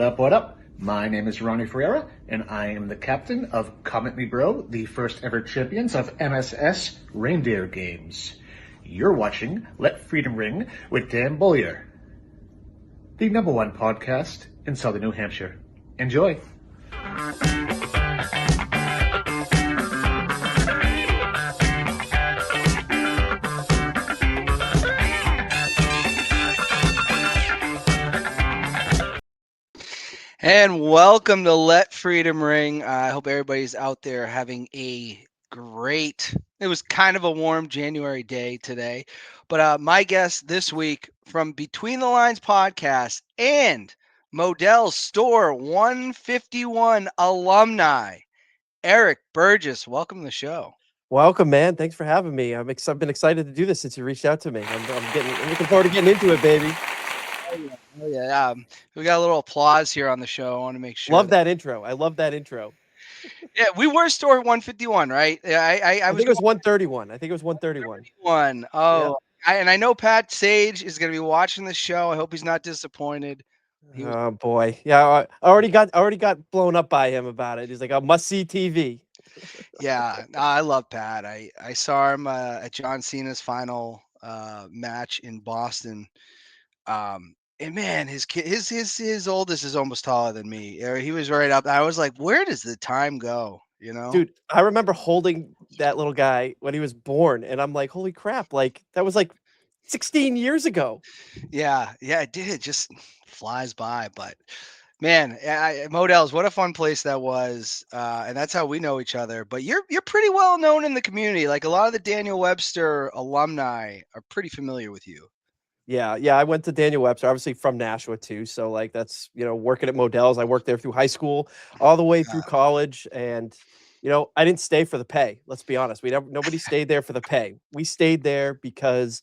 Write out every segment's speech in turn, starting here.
What up, what up? My name is Ronnie Ferreira, and I am the captain of Comment Me Bro, the first ever champions of MSS Reindeer Games. You're watching Let Freedom Ring with Dan Bollier, the #1 podcast in Southern New Hampshire. Enjoy. And welcome to Let Freedom Ring. I hope everybody's out there having a great, it was kind of a warm January day today. But my guest this week from Between the Lines podcast and Modell's Store 151 alumni, Eric Burgess. Welcome to the show. Welcome, man. Thanks for having me. I've been excited to do this since you reached out to me. I'm looking forward to getting into it, baby. Oh yeah. We got a little applause here on the show. I want to make sure. Love that intro. I love that intro. Yeah, we were store 151, right? I think it was 131. I think it was 131. Oh, yeah. I know Pat Sage is going to be watching the show. I hope he's not disappointed. Oh boy, yeah. I already got blown up by him about it. He's like, "I must see TV." Yeah, I love Pat. I saw him at John Cena's final match in Boston. And man, his oldest is almost taller than me. He was right up. I was like, where does the time go? You know, dude. I remember holding that little guy when he was born, and I'm like, holy crap! Like that was like 16 years ago. Yeah, it did. It just flies by. But man, Modell's, what a fun place that was, and that's how we know each other. But you're pretty well known in the community. Like a lot of the Daniel Webster alumni are pretty familiar with you. Yeah. I went to Daniel Webster, obviously from Nashua too. So like that's working at Modell's. I worked there through high school, all the way through college, and I didn't stay for the pay. Let's be honest. Nobody stayed there for the pay. We stayed there because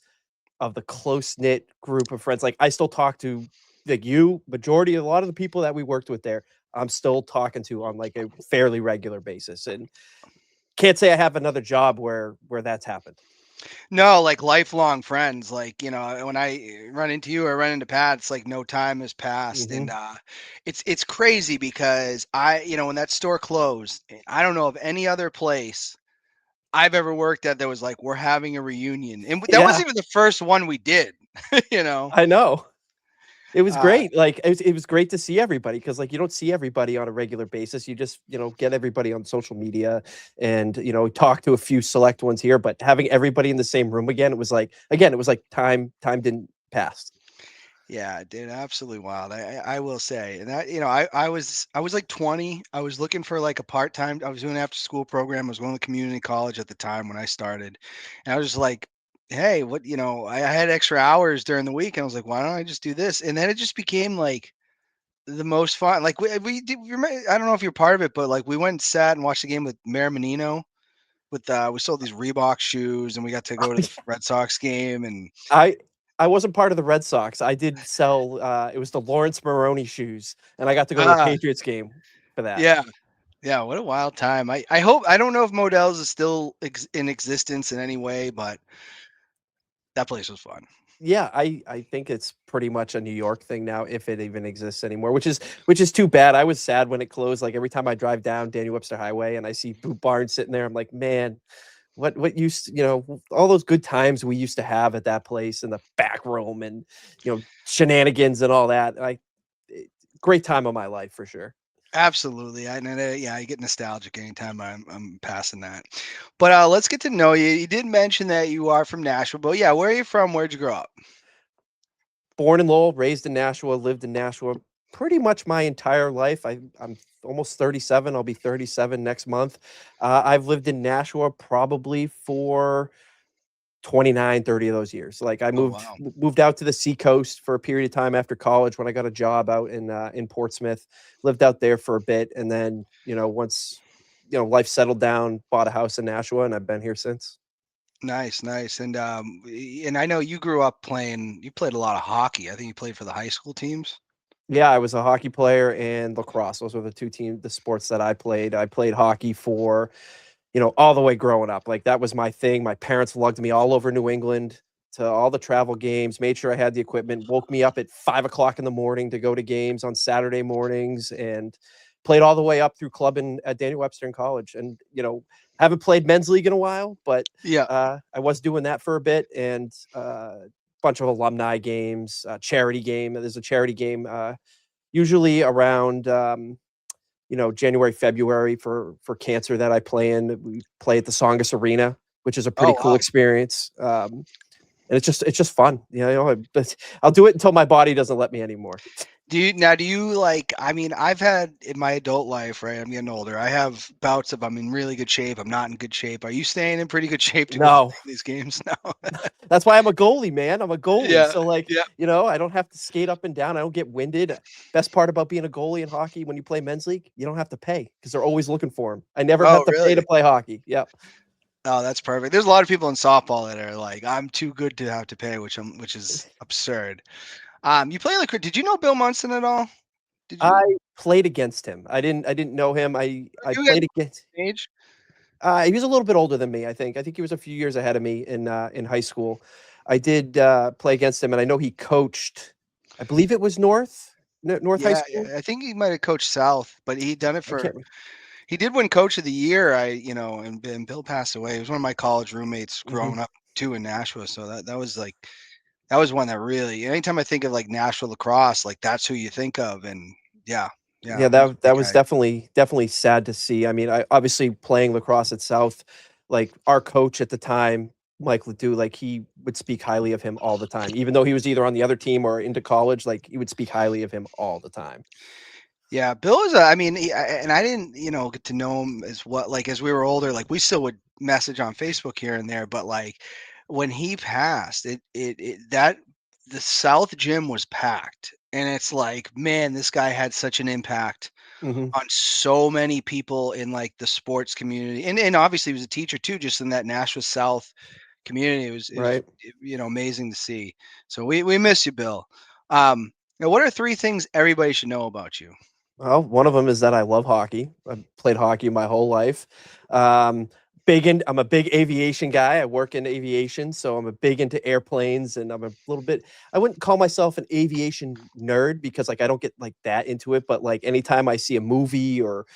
of the close-knit group of friends. Like I still talk to like you, majority, a lot of the people that we worked with there, I'm still talking to on like a fairly regular basis. And can't say I have another job where that's happened. No, like lifelong friends. Like, when I run into you or run into Pat, it's like no time has passed. Mm-hmm. And it's crazy because when that store closed, I don't know of any other place I've ever worked at that was like, we're having a reunion. And that wasn't even the first one we did, I know. It was great. Like it was great to see everybody because like you don't see everybody on a regular basis. You just get everybody on social media and talk to a few select ones here. But having everybody in the same room again, it was like time didn't pass. Yeah, dude, absolutely wild. I will say, and that I was like 20. I was looking for like a part-time. I was doing an after-school program. I was going to community college at the time when I started, and I was just like, hey, what I had extra hours during the week, and I was like, why don't I just do this? And then it just became like the most fun. Like we did. I don't know if you're part of it, but like we went and sat and watched the game with Mayor Menino. With we sold these Reebok shoes, and we got to go to the Red Sox game. And I wasn't part of the Red Sox. I did sell. It was the Lawrence Maroney shoes, and I got to go to the Patriots game for that. Yeah. What a wild time. I hope. I don't know if Modell's is still in existence in any way, but that place was fun. Yeah, I think it's pretty much a New York thing now, if it even exists anymore, which is too bad. I was sad when it closed. Like every time I drive down Daniel Webster Highway and I see Boot Barn sitting there, I'm like, man, what used all those good times we used to have at that place in the back room and shenanigans and all that. Great time of my life for sure. Absolutely. I get nostalgic anytime I'm passing that. But let's get to know you. You did mention that you are from Nashua, but yeah, where are you from? Where'd you grow up? Born in Lowell, raised in Nashua, lived in Nashua pretty much my entire life. I'm almost 37. I'll be 37 next month. I've lived in Nashua probably for 29, 30 of those years. Like I moved out to the seacoast for a period of time after college when I got a job out in Portsmouth, lived out there for a bit. And then, once, life settled down, bought a house in Nashua, and I've been here since. Nice. And I know you grew up you played a lot of hockey. I think you played for the high school teams. Yeah, I was a hockey player and lacrosse. Those were the sports that I played. I played hockey for all the way growing up. Like that was my thing. My parents lugged me all over New England to all the travel games, made sure I had the equipment, woke me up at 5 o'clock in the morning to go to games on Saturday mornings, and played all the way up through club at Daniel Webster in college. And, haven't played men's league in a while, but Yeah. I was doing that for a bit, and bunch of alumni games, charity game. There's a charity game usually around January, February for cancer that I play in. We play at the Songus Arena, which is a pretty Oh, cool wow. experience. And it's just fun. But I'll do it until my body doesn't let me anymore. Do you like, I mean, I've had in my adult life, right? I'm getting older. I have bouts of I'm in really good shape. I'm not in good shape. Are you staying in pretty good shape to go No, play these games now? that's why I'm a goalie, man. I'm a goalie. Yeah. So Yeah. I don't have to skate up and down. I don't get winded. Best part about being a goalie in hockey when you play men's league, you don't have to pay because they're always looking for them. I never Oh, have to pay to really? play hockey. Yep. Oh, that's perfect. There's a lot of people in softball that are like, I'm too good to have to pay, which is absurd. You play like, did you know Bill Munson at all? Did I you? played against him. I didn't know him. I You guys played against. age? He was a little bit older than me, I think. I think he was a few years ahead of me in high school. I did play against him, and I know he coached. I believe it was North High Yeah, School. I think he might have coached South, but he done it I can't. he did win Coach of the Year. And Bill passed away. He was one of my college roommates Mhm. growing up too in Nashville. So that was like that was one that really. Anytime I think of like Nashville lacrosse, like that's who you think of. And yeah, Yeah, he's a that great was guy. definitely sad to see. I mean, I obviously playing lacrosse at South, like our coach at the time, Mike Ledoux, like he would speak highly of him all the time, even though he was either on the other team or into college. Like he would speak highly of him all the time. Yeah, Bill is I mean, and I didn't, get to know him as what, like, as we were older, like, we still would message on Facebook here and there, but like, when he passed, the South Gym was packed, and it's like, man, this guy had such an impact Hmm. on so many people in like the sports community, and obviously he was a teacher too, just in that Nashville South community. It was Right. amazing to see. So we miss you, Bill. Now, what are three things everybody should know about you? Well, one of them is that I love hockey. I've played hockey my whole life. Um, I'm a big aviation guy. I work in aviation, so I'm a big into airplanes, and I'm a little bit. I wouldn't call myself an aviation nerd because like I don't get like that into it. But like anytime I see a movie or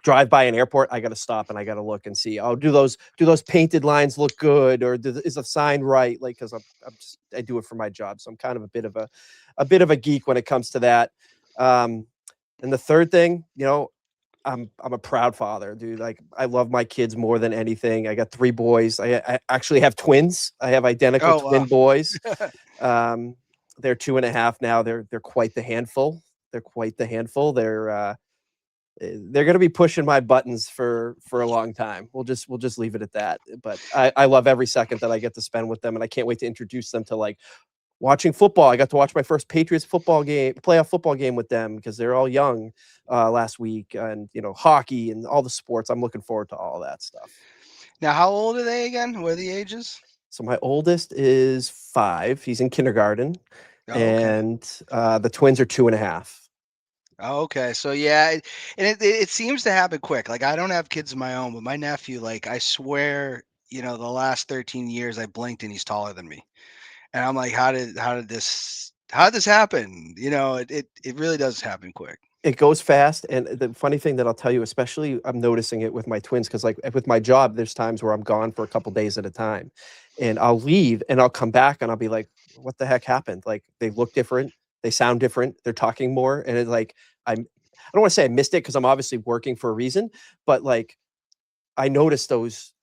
drive by an airport, I got to stop and I got to look and see. Oh, do those painted lines look good, or is the sign right? Like because I do it for my job, so I'm kind of a bit of a geek when it comes to that. Um, and the third thing, I'm a proud father, dude. Like I love my kids more than anything. I got 3 boys. I actually have twins. I have identical Oh, wow. twin boys. They're 2.5 now. They're quite the handful. They're quite the handful. They're going to be pushing my buttons for a long time. We'll just leave it at that. But I love every second that I get to spend with them, and I can't wait to introduce them to like watching football. I got to watch my first Patriots playoff football game with them because they're all young last week, and hockey and all the sports. I'm looking forward to all that stuff. Now, how old are they again? What are the ages? So my oldest is 5. He's in kindergarten, Oh, okay. and the twins are 2.5. Oh, okay. So yeah, and it seems to happen quick. Like I don't have kids of my own, but my nephew, like I swear, the last 13 years I blinked and he's taller than me. And I'm like, how did this happen? It really does happen quick. It goes fast, and the funny thing that I'll tell you, especially I'm noticing it with my twins, because like with my job, there's times where I'm gone for a couple days at a time, and I'll leave and I'll come back and I'll be like, "What the heck happened?" Like they look different, they sound different, they're talking more, and it's like I don't want to say I missed it because I'm obviously working for a reason, but like I noticed those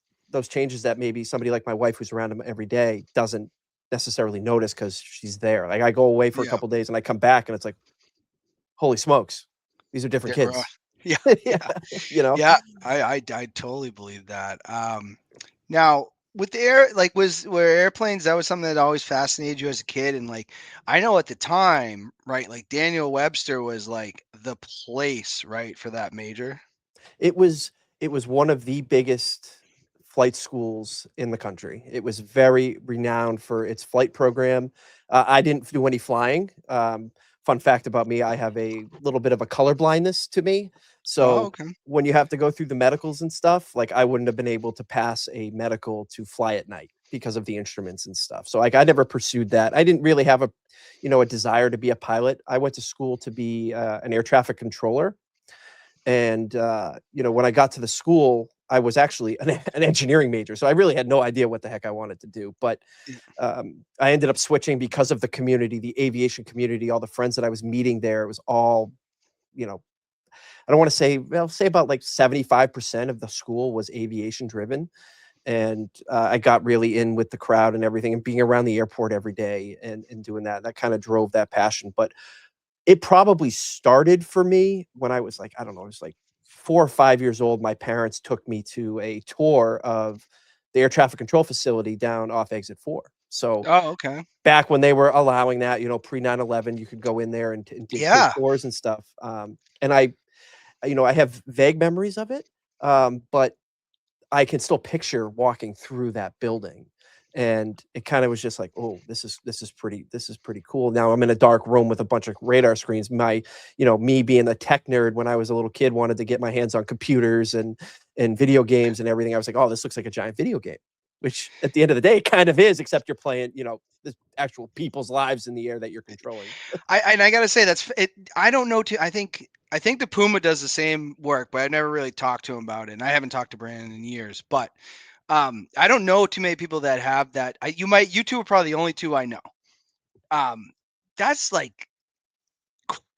changes that maybe somebody like my wife who's around them every day doesn't necessarily notice because she's there. Like I go away for a Yeah, couple days and I come back and it's like, holy smokes, these are different different. kids. Yeah, Yeah, yeah, you know? yeah. I totally believe that. Now with the air, like were airplanes, that was something that always fascinated you as a kid, and like I know at the time, right? Like Daniel Webster was like the place, right, for that major. It was one of the biggest flight schools in the country. It was very renowned for its flight program. I didn't do any flying. Fun fact about me, I have a little bit of a color blindness to me. Oh, So okay. when you have to go through the medicals and stuff, like I wouldn't have been able to pass a medical to fly at night. because of the instruments and stuff. So like I never pursued that. I didn't really have a desire to be a pilot. I went to school to be an air traffic controller. And when I got to the school, I was actually an engineering major. So I really had no idea what the heck I wanted to do. But I ended up switching because of the community, the aviation community, all the friends that I was meeting there. It was all, I don't want to say, say about like 75% of the school was aviation driven. And I got really in with the crowd and everything, and being around the airport every day and doing that kind of drove that passion. But it probably started for me when I was like, I don't know, I was like 4 or 5 years old. My parents took me to a tour of the air traffic control facility down off exit 4. So Oh, okay. back when they were allowing that, pre 9/11, you could go in there and take Yeah. tours and stuff. And I have vague memories of it, but I can still picture walking through that building, and it kind of was just like, oh, this is pretty cool. Now I'm in a dark room with a bunch of radar screens. Me being a tech nerd when I was a little kid, wanted to get my hands on computers and video games and everything. I was like, oh, this looks like a giant video game, which at the end of the day it kind of is, except you're playing, the actual people's lives in the air that you're controlling. I gotta say that's it. I don't know. I think the Puma does the same work, but I've never really talked to him about it. And I haven't talked to Brandon in years, but I don't know too many people that have that. You two are probably the only two I know. That's like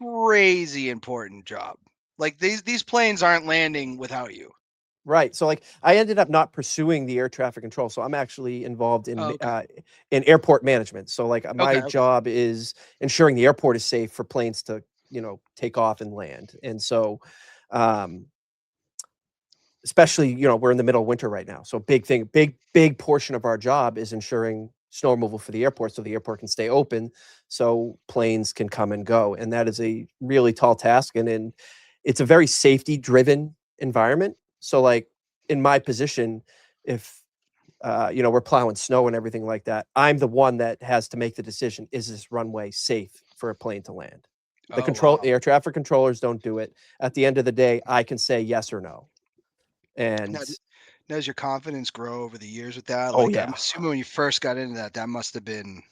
crazy important job. Like these planes aren't landing without you. Right. So like I ended up not pursuing the air traffic control. So I'm actually involved Oh, okay. In airport management. So like my Okay. job is ensuring the airport is safe for planes to, take off and land. And so um especially, we're in the middle of winter right now. So big portion of our job is ensuring snow removal for the airport so the airport can stay open so planes can come and go. And that is a really tall task. And it's a very safety driven environment. So like in my position, if we're plowing snow and everything like that, I'm the one that has to make the decision, is this runway safe for a plane to land? Oh, wow. The air traffic controllers don't do it. At the end of the day, I can say yes or no. And Now, does your confidence grow over the years with that? oh Like, I'm yeah, assuming when you first got into that must have been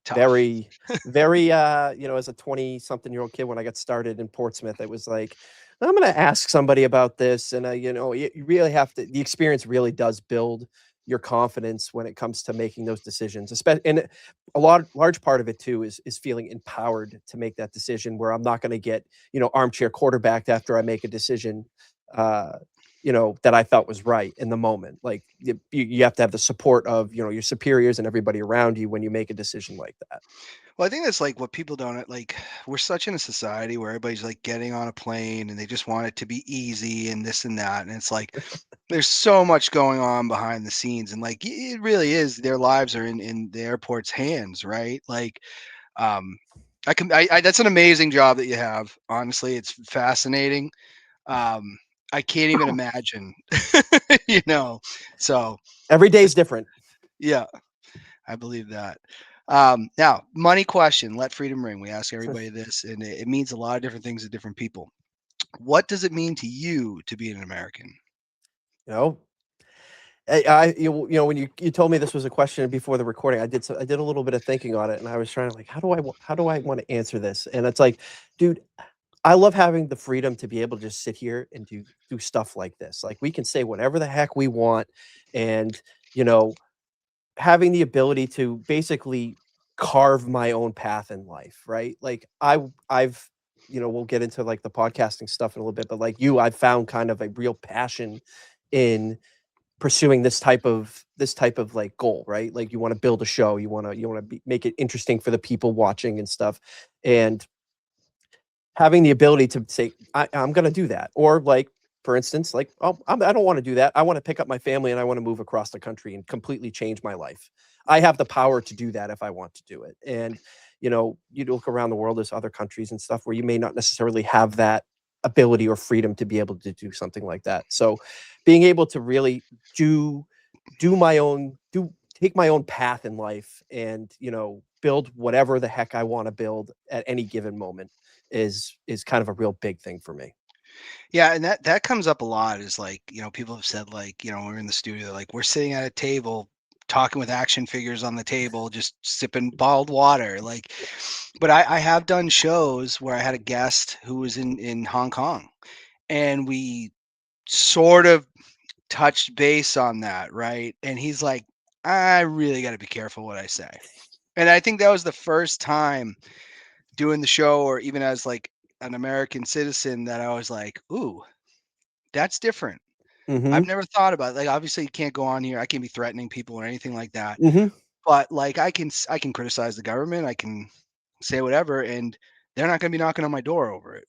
tough. very, very, as a 20 something year old kid, when I got started in Portsmouth, it was like, I'm going to ask somebody about this. And, you really have to, the experience really does build your confidence when it comes to making those decisions. And large part of it too is feeling empowered to make that decision, where I'm not going to get, armchair quarterbacked after I make a decision, that I felt was right in the moment. Like you have to have the support of, your superiors and everybody around you when you make a decision like that. Well, I think that's like what people don't like. We're such in a society where everybody's like getting on a plane and they just want it to be easy and this and that. And it's like there's so much going on behind the scenes. And like it really is, their lives are in the airport's hands, right? Like um that's an amazing job that you have. Honestly, it's fascinating. Um I can't even imagine, you know. So Every day is just different. yeah. I believe that. Now, money question. Let freedom ring. We ask everybody this, and it means a lot of different things to different people. What does it mean to you to be an American? You know, when you told me this was a question before the recording, I did a little bit of thinking on it, and I was trying to like, how do I want to answer this? And it's like, dude, I love having the freedom to be able to just sit here and do stuff like this. Like we can say whatever the heck we want, and you know, having the ability to basically carve my own path in life, right? Like I've we'll get into like the podcasting stuff in a little bit, but like I've found kind of a real passion in pursuing this type of like goal, right? Like you want to build a show, you want to make it interesting for the people watching and stuff. And having the ability to say, I'm going to do that. Or like, for instance, like, oh, I don't want to do that. I want to pick up my family and I want to move across the country and completely change my life. I have the power to do that if I want to do it. And, you look around the world, there's other countries and stuff where you may not necessarily have that ability or freedom to be able to do something like that. So being able to really do take my own path in life and, build whatever the heck I want to build at any given moment is kind of a real big thing for me. Yeah, and that comes up a lot. Is like people have said like when we're in the studio, like we're sitting at a table talking with action figures on the table, just sipping bottled water. Like, but I have done shows where I had a guest who was in Hong Kong, and we sort of touched base on that, right? And he's like, I really got to be careful what I say. And I think that was the first time doing the show, or even as like an American citizen, that I was like, ooh, that's different. Mm-hmm. I've never thought about it. Like, obviously you can't go on here. I can't be threatening people or anything like that. Mm-hmm. But like I can criticize the government. I can say whatever, and they're not going to be knocking on my door over it.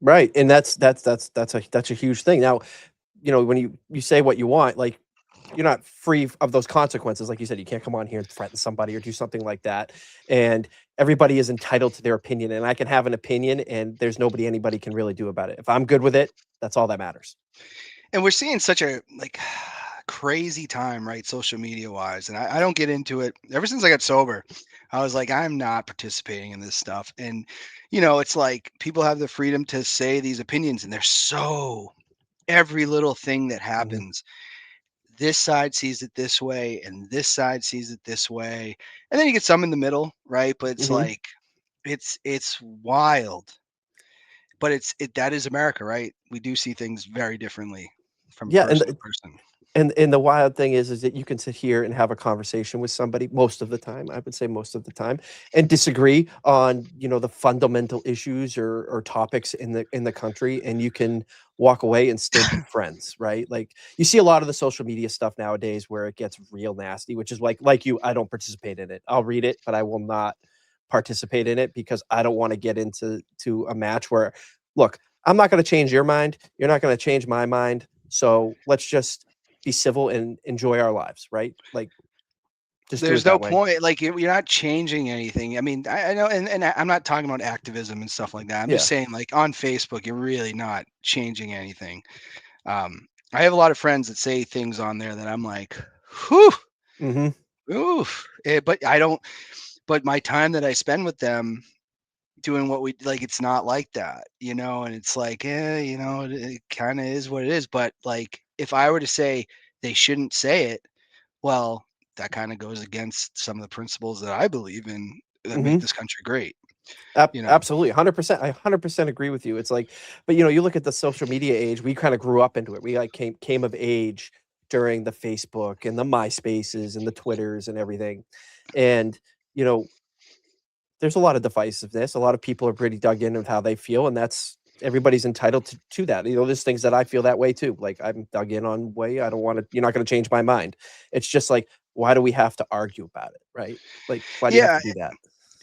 Right. And that's a huge thing. Now, when you say what you want, like, you're not free of those consequences. Like you said, you can't come on here and threaten somebody or do something like that. And everybody is entitled to their opinion. And I can have an opinion, and there's anybody can really do about it. If I'm good with it, that's all that matters. And we're seeing such a like crazy time, right? Social media wise. And I don't get into it. Ever since I got sober, I was like, I'm not participating in this stuff. And, it's like people have the freedom to say these opinions, and they're so every little thing that Mhm. happens, this side sees it this way and this side sees it this way. And then you get some in the middle, right? But it's Mhm. like it's wild. But that is America, right? We do see things very differently from Yeah, person to person. and the wild thing is that you can sit here and have a conversation with somebody most of the time, I would say most of the time, and disagree on, the fundamental issues or topics in the country, and you can walk away and still be friends, right? Like, you see a lot of the social media stuff nowadays where it gets real nasty, which is like you, I don't participate in it. I'll read it, but I will not participate in it because I don't want to get into a match where, look, I'm not going to change your mind. You're not going to change my mind. So let's just be civil and enjoy our lives, right? Like, just do it There's no that way. point. Like you're not changing anything. I mean, I know, and I'm not talking about activism and stuff like that. I'm just Yeah. saying, like on Facebook, you're really not changing anything. I have a lot of friends that say things on there that I'm like, whew, Mhm. oof. But I don't. But my time that I spend with them doing what we like, it's not like that, and it's like, it kind of is what it is. But like, if I were to say they shouldn't say it, well, that kind of goes against some of the principles that I believe in that make Mhm. this country great, Absolutely, 100%. I 100% agree with you. It's like, but you look at the social media age. We kind of grew up into it. We like came of age during the Facebook and the MySpaces and the Twitters and everything, and you know, there's a lot of divisiveness. A lot of people are pretty dug in with how they feel, and that's everybody's entitled to that. There's things that I feel that way too. Like, I'm dug in on way. I don't want to. You're not going to change my mind. It's just like, why do we have to argue about it, right? Like, why do you have yeah. to do that?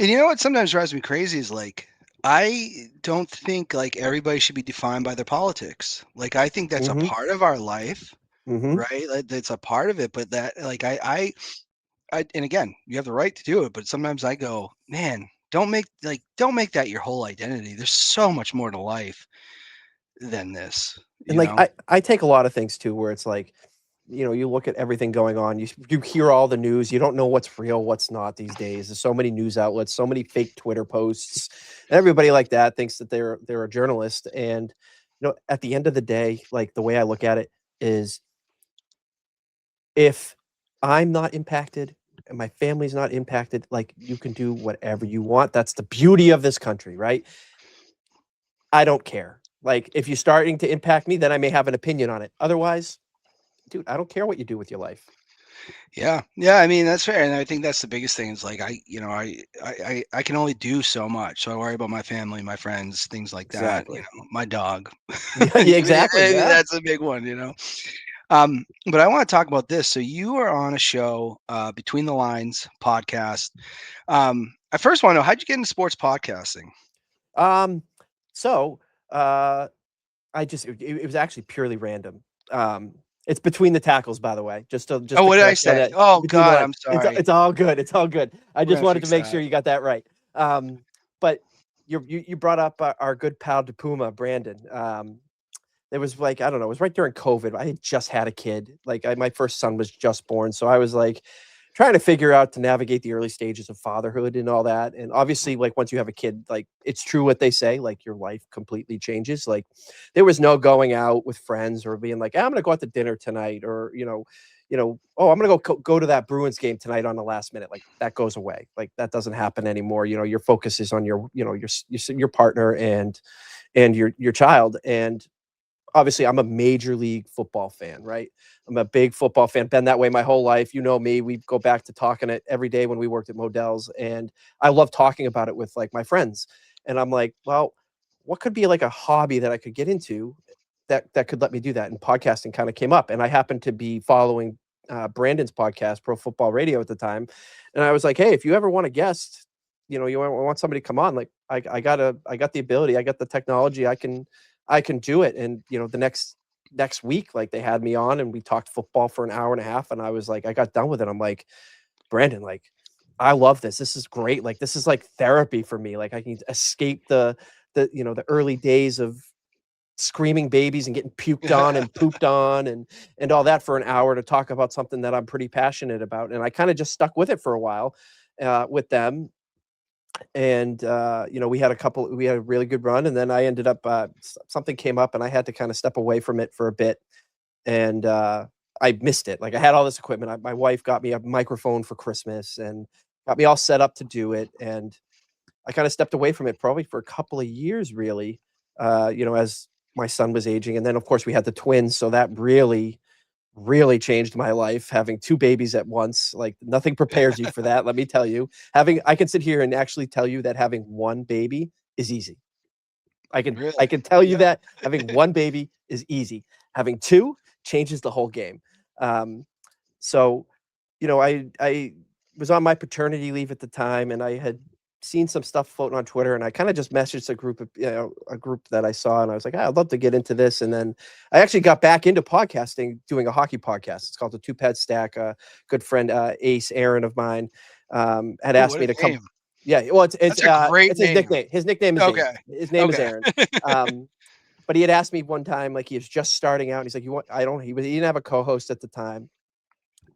And you know what sometimes drives me crazy is like, I don't think like everybody should be defined by their politics. Like, I think that's a Hmm. part of our life, Hmm. right? Like, that's a part of it. But that, like, and again, you have the right to do it. But sometimes I go, man, don't make that your whole identity. There's so much more to life than this, And you like, know? I take a lot of things too, where it's like, you look at everything going on. You hear all the news. You don't know what's real, what's not these days. There's so many news outlets, so many fake Twitter posts, and everybody like that thinks that they're a journalist. And at the end of the day, like, the way I look at it is, if I'm not impacted and my family's not impacted, like, you can do whatever you want. That's the beauty of this country, right? I don't care. Like, if you're starting to impact me, then I may have an opinion on it. Otherwise, dude, I don't care what you do with your life. Yeah. Yeah. I mean, that's fair. And I think that's the biggest thing is like, I can only do so much. So I worry about my family, my friends, things like that, Exactly. my dog. Yeah, yeah, exactly. I mean, Yeah. that's a big one. But I want to talk about this. So you are on a show, Between the Lines podcast. I first want to know, how'd you get into sports podcasting? Um, so uh it was actually purely random. It's between the tackles, by the way. Just Oh, to what did I correct you on say? that. Oh Between the God, lines. I'm sorry. It's all good. It's all good. I We're just gonna wanted to fix make sure that. you got that right. But you brought up our good pal de Puma, Brandon. There was, like, I don't know, it was right during COVID. I had just had a kid. Like, my first son was just born, so I was like trying to figure out to navigate the early stages of fatherhood and all that. And obviously, like, once you have a kid, like, it's true what they say, like, your life completely changes. Like, there was no going out with friends or being like, I'm gonna go out to dinner tonight, or oh, I'm gonna go to that Bruins game tonight on the last minute. Like that goes away. Like that doesn't happen anymore. Your focus is on your partner and your child. And obviously I'm a major league football fan, right? I'm a big football fan, been that way my whole life. You know me, we go back to talking it every day when we worked at Modell's, and I love talking about it with like my friends. And I'm like, well, what could be like a hobby that I could get into that could let me do that? And podcasting kind of came up, and I happened to be following Brandon's podcast, Pro Football Radio at the time. And I was like, hey, if you ever want a guest, you want somebody to come on, like I got the ability, I got the technology, I can do it. And the next week, like they had me on and we talked football for an hour and a half. And I was like, I got done with it. I'm like, Brandon, like, I love this. This is great. Like, this is like therapy for me. Like I can escape the early days of screaming babies and getting puked on and pooped on and all that for an hour to talk about something that I'm pretty passionate about. And I kind of just stuck with it for a while with them. And we had a really good run, and then I ended up something came up and I had to kind of step away from it for a bit. And I missed it. Like I had all this equipment. My wife got me a microphone for Christmas and got me all set up to do it. And I kind of stepped away from it probably for a couple of years, really, as my son was aging. And then of course we had the twins. So that really changed my life, having two babies at once. Like nothing prepares you for that. Let me tell you, I can sit here and actually tell you that having one baby is easy. I can tell you that having one baby is easy. Having two changes the whole game. So, I was on my paternity leave at the time, and I had seen some stuff floating on Twitter, and I kind of just messaged a group that I saw, and I was like, I'd love to get into this. And then I actually got back into podcasting, doing a hockey podcast. It's called the Two Pad Stack. A good friend, Ace Aaron of mine, had asked me to come. Yeah, well, it's a great it's his name. nickname. His nickname is okay. Ace. His name is Aaron. But he had asked me one time, like he was just starting out, and he's like, he didn't have a co-host at the time,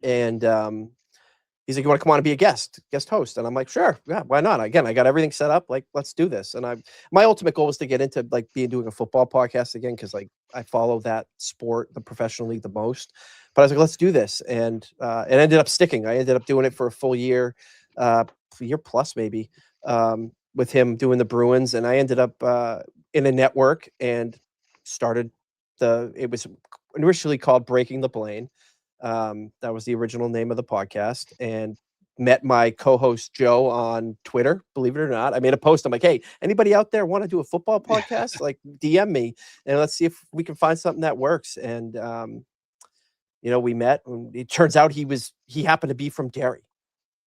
and he's like, you want to come on and be a guest host? And I'm like, sure. Yeah, why not? Again, I got everything set up. Like, let's do this. And my ultimate goal was to get into like doing a football podcast again, because like I follow that sport, the professional league, the most. But I was like, let's do this. And it ended up sticking. I ended up doing it for a full year, a year plus maybe, with him doing the Bruins. And I ended up in a network and started it was initially called Breaking the Plane. That was the original name of the podcast, and met my co-host Joe on Twitter. Believe it or not, I made a post. I'm like, hey, anybody out there want to do a football podcast? Like DM me and let's see if we can find something that works. And we met, and it turns out he happened to be from Derry.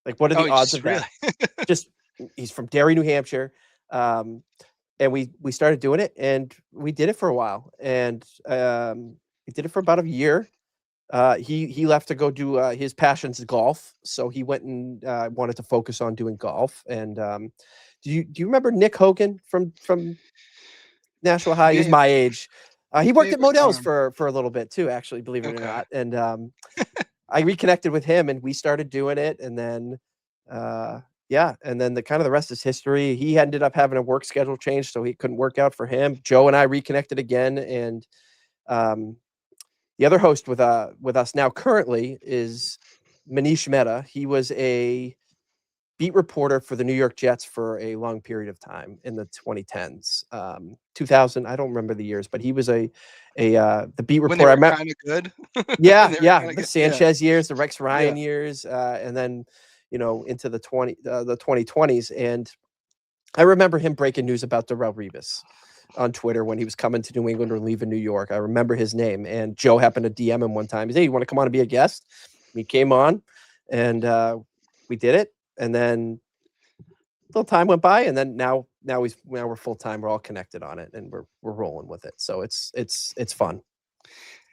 Like, what are the odds of that? Just he's from Derry, New Hampshire. And we started doing it, and we did it for a while, and we did it for about a year. He left to go do his passion's golf, so he went and wanted to focus on doing golf. And do you remember Nick Hogan from Nashville High? He's my age. He worked at Modell's for a little bit too, actually, believe it or not. And I reconnected with him, and we started doing it. And then and then the rest is history. He ended up having a work schedule change, so he couldn't work out for him. Joe and I reconnected again, and the other host with us now currently is Manish Mehta. He was a beat reporter for the New York Jets for a long period of time in the 2010s, 2000. I don't remember the years, but he was the beat reporter. When they were kind of good. The Sanchez years, the Rex Ryan years, and then into the 2020s. And I remember him breaking news about Darrelle Revis on Twitter when he was coming to New England or leaving New York. I remember his name, and Joe happened to DM him one time. He said, hey, you want to come on and be a guest? He came on, and we did it. And then a little time went by, and then now we're full time. We're all connected on it, and we're rolling with it. So it's fun.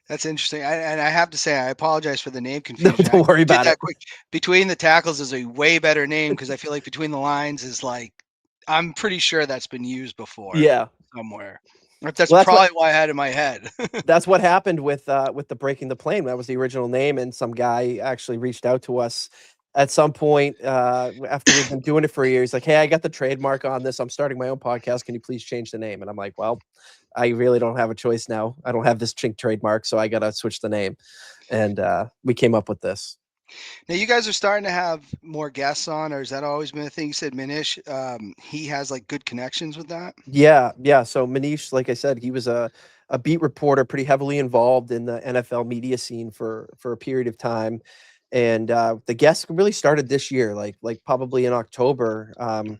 That's interesting. And I have to say, I apologize for the name confusion. No, don't worry about it. Between the Tackles is a way better name, because I feel like Between the Lines is like, I'm pretty sure that's been used before. Yeah. Somewhere. That's probably why I had it in my head. That's what happened with the Breaking the Plane. That was the original name, and some guy actually reached out to us at some point after we've been doing it for a year. He's like, hey, I got the trademark on this. I'm starting my own podcast. Can you please change the name? And I'm like, well, I really don't have a choice now. I don't have this trademark, so I got to switch the name. and we came up with this. Now you guys are starting to have more guests on, or has that always been a thing? You said Minish, he has like good connections with that. Yeah, yeah. So Manish, like I said, he was a beat reporter, pretty heavily involved in the NFL media scene for a period of time, and the guests really started this year, like probably in October.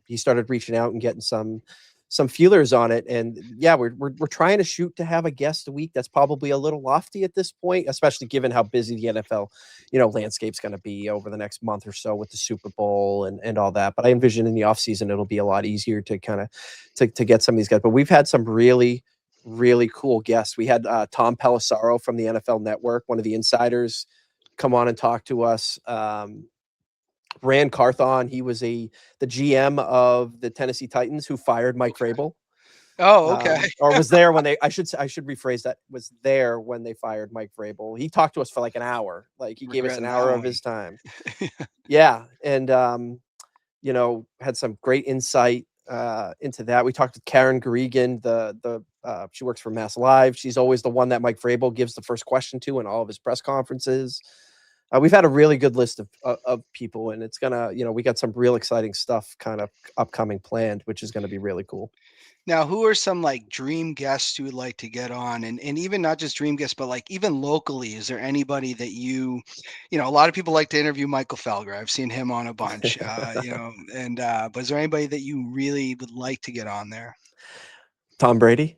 He started reaching out and getting some feelers on it, and yeah, we're trying to shoot to have a guest a week. That's probably a little lofty at this point, especially given how busy the NFL, landscape's going to be over the next month or so with the Super Bowl and all that. But I envision in the off season it'll be a lot easier to kind of to get some of these guys. But we've had some really really cool guests. We had Tom Pelissaro from the NFL Network, one of the insiders, come on and talk to us. Rand Carthon, he was the GM of the Tennessee Titans who fired Mike Vrabel. Oh, okay. Or was there when I should rephrase that, was there when they fired Mike Vrabel. He talked to us for like an hour. Like he gave us an hour of his time. Yeah. And, had some great insight into that. We talked to Karen Garrigan, she works for Mass Live. She's always the one that Mike Vrabel gives the first question to in all of his press conferences. We've had a really good list of people, and it's gonna, we got some real exciting stuff kind of upcoming planned, which is going to be really cool. Now, who are some like dream guests you would like to get on, and even not just dream guests, but like even locally? Is there anybody that a lot of people like to interview Michael Felger. I've seen him on a bunch, but is there anybody that you really would like to get on there? Tom Brady.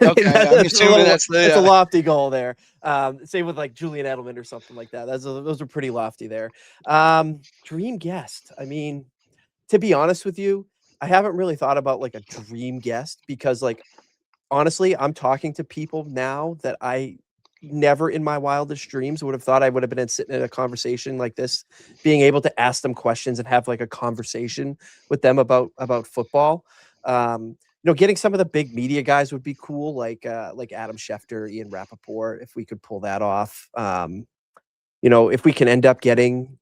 Okay, I'm assuming that's a lofty goal there. Same with like Julian Edelman or something like that. Those are pretty lofty there. Dream guest. I mean, to be honest with you, I haven't really thought about like a dream guest because, like, honestly, I'm talking to people now that I never in my wildest dreams would have thought I would have been sitting in a conversation like this, being able to ask them questions and have like a conversation with them about football. Getting some of the big media guys would be cool, like Adam Schefter, Ian Rappaport, if we could pull that off. If we can end up getting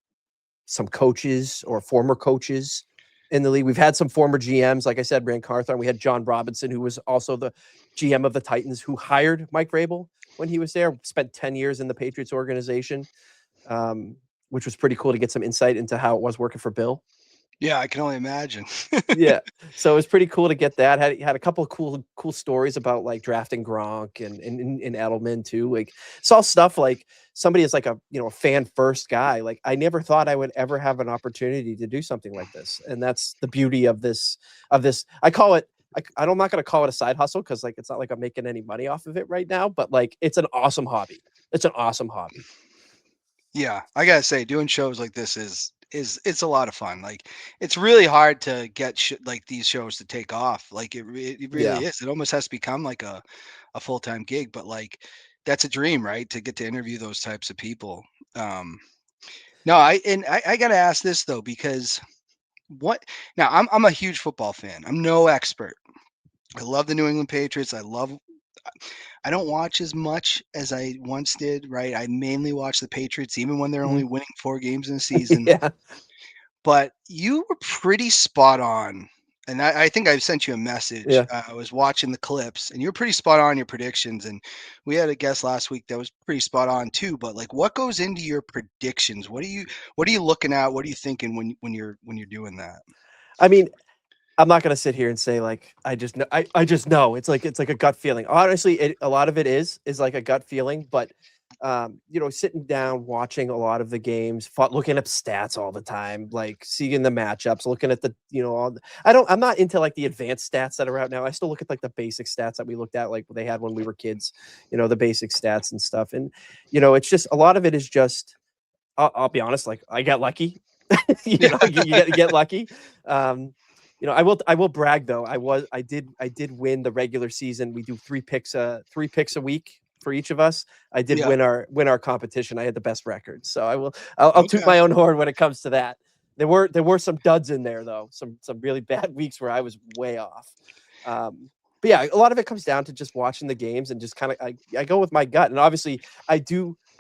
some coaches or former coaches in the league. We've had some former GMs, like I said, Rand Carthon. We had John Robinson, who was also the GM of the Titans, who hired Mike Vrabel when he was there, spent 10 years in the Patriots organization, which was pretty cool to get some insight into how it was working for Bill. Yeah, I can only imagine. Yeah. So it was pretty cool to get that. Had a couple of cool stories about like drafting Gronk and Edelman too. Like saw stuff like somebody is like a fan first guy. Like I never thought I would ever have an opportunity to do something like this. And that's the beauty of this. I call it, I'm not going to call it a side hustle because like it's not like I'm making any money off of it right now, but like it's an awesome hobby. It's an awesome hobby. Yeah, I gotta say, doing shows like this is it's a lot of fun. Like it's really hard to get like these shows to take off. Like it really is. It almost has to become like a full-time gig, but like that's a dream, right? To get to interview those types of people. No, I gotta ask this though, because now I'm a huge football fan. I'm no expert. I love the New England Patriots. I don't watch as much as I once did, right? I mainly watch the Patriots, even when they're only winning 4 games in a season. Yeah. But you were pretty spot on. And I think I sent you a message. Yeah. I was watching the clips, and you were pretty spot on your predictions. And we had a guest last week that was pretty spot on too. But like, what goes into your predictions? What are you looking at? What are you thinking when you're doing that? I mean, I'm not gonna sit here and say like I just know. I just know it's like a gut feeling. Honestly, a lot of it is like a gut feeling. But sitting down, watching a lot of the games, looking up stats all the time, like seeing the matchups, looking at the I'm not into like the advanced stats that are out now. I still look at like the basic stats that we looked at, like they had when we were kids. The basic stats and stuff. And it's just a lot of it is just. I'll be honest, like I got lucky. you get lucky. I will brag though. I did win the regular season. We do 3 picks a week for each of us. I did win our competition. I had the best record. So I'll toot my own horn when it comes to that. There were some duds in there though. Some really bad weeks where I was way off. But yeah, a lot of it comes down to just watching the games and just kind of I go with my gut. And obviously I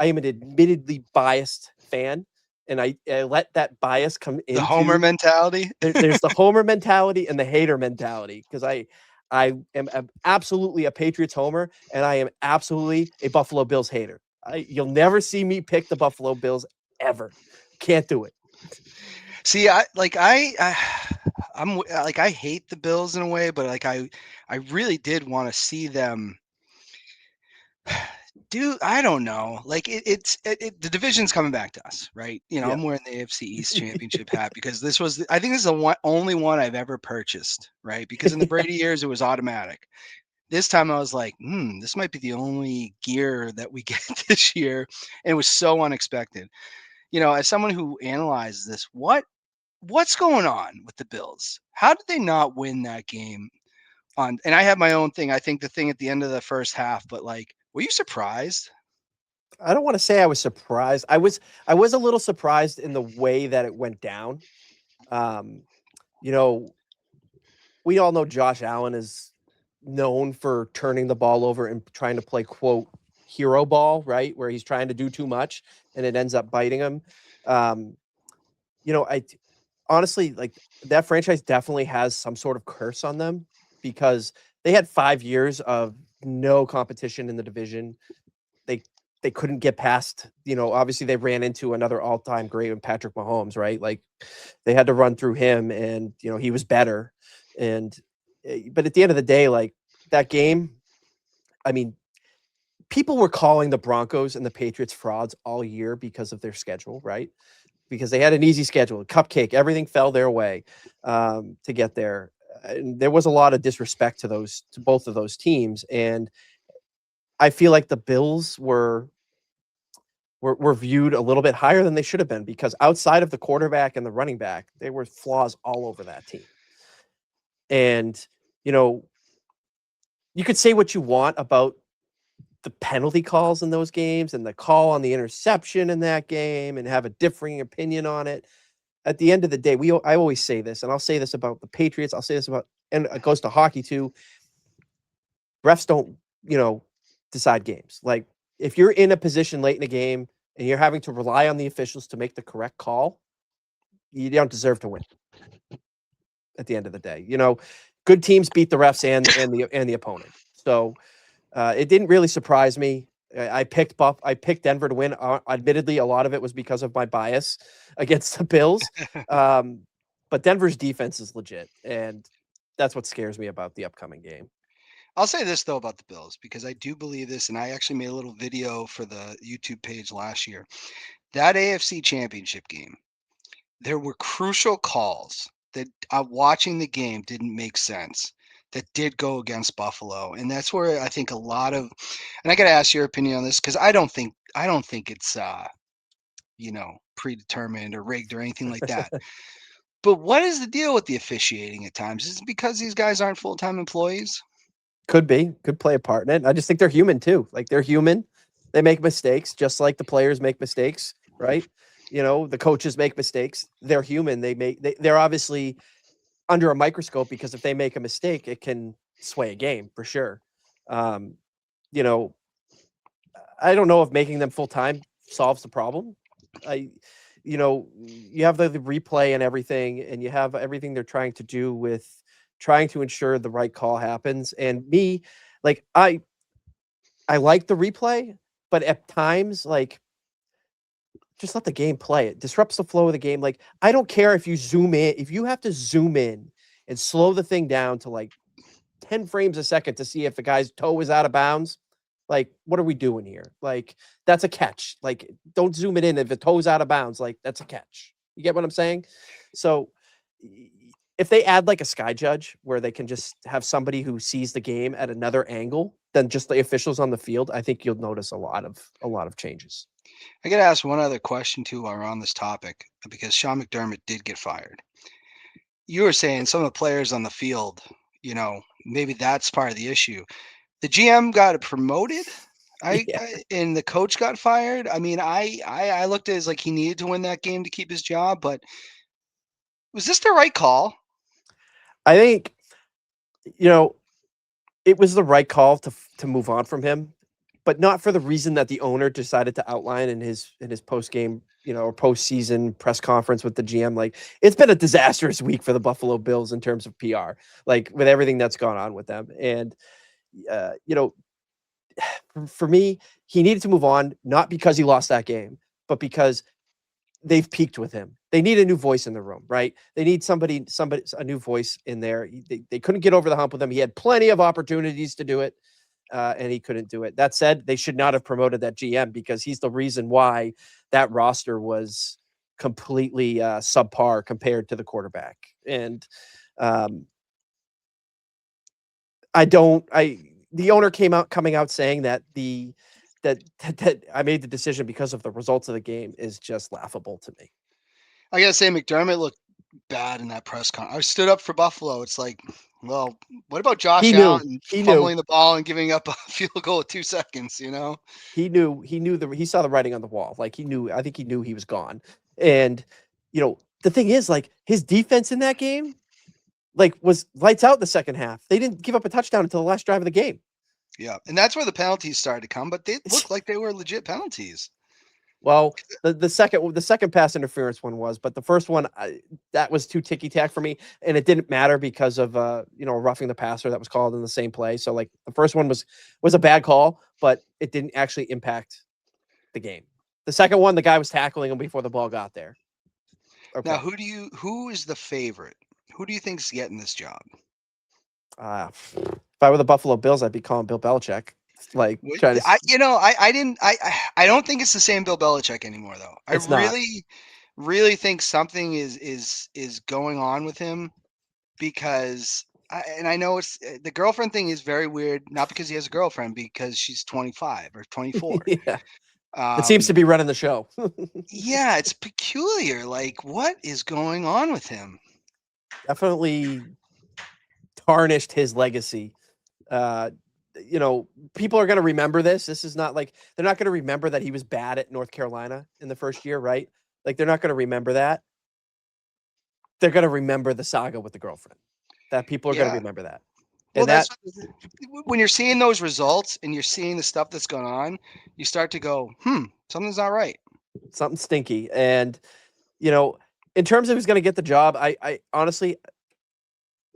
am an admittedly biased fan. And I let that bias come in. The homer mentality. There's the homer mentality and the hater mentality, because I am absolutely a Patriots homer and I am absolutely a Buffalo Bills hater. You'll never see me pick the Buffalo Bills ever. Can't do it. See, I'm like, I hate the Bills in a way, but like I really did want to see them. Dude, I don't know. Like the division's coming back to us, right? Yeah. I'm wearing the AFC East Championship hat because I think this is the only one I've ever purchased, right? Because in the Brady years it was automatic. This time I was like, this might be the only gear that we get this year, and it was so unexpected. As someone who analyzes this, what's going on with the Bills? How did they not win that game? And I have my own thing. I think the thing at the end of the first half, but like, were you surprised? I don't want to say I was surprised. I was a little surprised in the way that it went down. You know, we all know Josh Allen is known for turning the ball over and trying to play quote hero ball, right? Where he's trying to do too much and it ends up biting him. I honestly like that franchise definitely has some sort of curse on them because they had 5 years of no competition in the division. They couldn't get past, obviously they ran into another all-time great in Patrick Mahomes, right? Like they had to run through him and, he was better. And, but at the end of the day, like that game, I mean, people were calling the Broncos and the Patriots frauds all year because of their schedule, right? Because they had an easy schedule, cupcake, everything fell their way to get there. And there was a lot of disrespect to both of those teams. And I feel like the Bills were viewed a little bit higher than they should have been because outside of the quarterback and the running back, there were flaws all over that team. And, you could say what you want about the penalty calls in those games and the call on the interception in that game and have a differing opinion on it. At the end of the day, I always say this, and I'll say this about the Patriots. I'll say this about, and it goes to hockey too. Refs don't, decide games. Like if you're in a position late in a game and you're having to rely on the officials to make the correct call, you don't deserve to win. At the end of the day, good teams beat the refs and the opponent. So it didn't really surprise me. I picked Denver to win. Admittedly, a lot of it was because of my bias against the Bills. But Denver's defense is legit, and that's what scares me about the upcoming game. I'll say this though about the Bills, because I do believe this, and I actually made a little video for the YouTube page last year. That AFC Championship game, there were crucial calls that watching the game didn't make sense, that did go against Buffalo. And that's where I think a lot of, and I got to ask your opinion on this, because I don't think it's predetermined or rigged or anything like that. But what is the deal with the officiating at times? Is it because these guys aren't full-time employees? Could play a part in it. I just think they're human too. Like they're human. They make mistakes just like the players make mistakes, right? The coaches make mistakes. They're human. They're obviously under a microscope because if they make a mistake, it can sway a game for sure. I don't know if making them full-time solves the problem. You have the replay and everything, and you have everything they're trying to do with trying to ensure the right call happens. And me, like I like the replay, but at times, like just let the game play. It disrupts the flow of the game. Like I don't care if you zoom in, if you have to zoom in and slow the thing down to like 10 frames a second to see if the guy's toe is out of bounds. Like, what are we doing here? Like, that's a catch. Like, don't zoom it in if the toe's out of bounds. Like, that's a catch. You get what I'm saying? So if they add like a sky judge where they can just have somebody who sees the game at another angle than just the officials on the field, I think you'll notice a lot of changes. I got to ask one other question too while we're on this topic, because Sean McDermott did get fired. You were saying some of the players on the field, maybe that's part of the issue. The GM got promoted, and the coach got fired. I mean, I looked at it as like he needed to win that game to keep his job, but was this the right call? I think, it was the right call to move on from him, but not for the reason that the owner decided to outline in his post-game, or postseason press conference with the GM. Like, it's been a disastrous week for the Buffalo Bills in terms of PR, like with everything that's gone on with them. And, for me, he needed to move on, not because he lost that game, but because they've peaked with him. They need a new voice in the room, right? They need somebody, a new voice in there. They couldn't get over the hump with him. He had plenty of opportunities to do it, and he couldn't do it. That said, they should not have promoted that GM because he's the reason why that roster was completely subpar compared to the quarterback. And the owner coming out saying that that I made the decision because of the results of the game is just laughable to me. I gotta say, McDermott looked bad in that press conference. I stood up for Buffalo. It's like, well, what about Josh Allen fumbling the ball and giving up a field goal with 2 seconds? You know, he saw the writing on the wall. Like I think he knew he was gone. And the thing is, like, his defense in that game, like, was lights out in the second half. They didn't give up a touchdown until the last drive of the game. Yeah, and that's where the penalties started to come, but they looked like they were legit penalties. Well, the second pass interference one was, but the first one, that was too ticky-tack for me, and it didn't matter because of roughing the passer that was called in the same play. So, like, the first one was a bad call, but it didn't actually impact the game. The second one, the guy was tackling him before the ball got there. Okay. Now, who is the favorite? Who do you think's getting this job? If I were the Buffalo Bills, I'd be calling Bill Belichick. Like, I don't think it's the same Bill Belichick anymore, though. Really think something is going on with him, because I know it's the girlfriend thing is very weird. Not because he has a girlfriend, because she's 25 or 24. Yeah. It seems to be running the show. Yeah, it's peculiar. Like, what is going on with him? Definitely tarnished his legacy. People are going to remember this. This is not like they're not going to remember that he was bad at North Carolina in the first year, right? Like, they're not going to remember that. They're going to remember the saga with the girlfriend. That people are going to remember that. Well, when you're seeing those results and you're seeing the stuff that's going on, you start to go, something's not right. Something stinky. And, in terms of who's going to get the job, I honestly,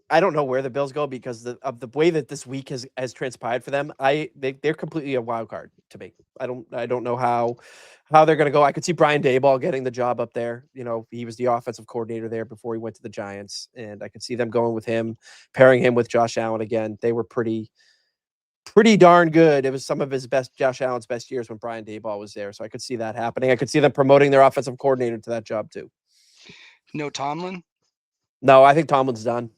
I don't know where the Bills go because of the way that this week has transpired for them. They're completely a wild card to me. I don't know how they're going to go. I could see Brian Daboll getting the job up there. He was the offensive coordinator there before he went to the Giants, and I could see them going with him, pairing him with Josh Allen again. They were pretty darn good. It was some of Josh Allen's best years when Brian Daboll was there. So I could see that happening. I could see them promoting their offensive coordinator to that job too. No Tomlin? No, I think Tomlin's done.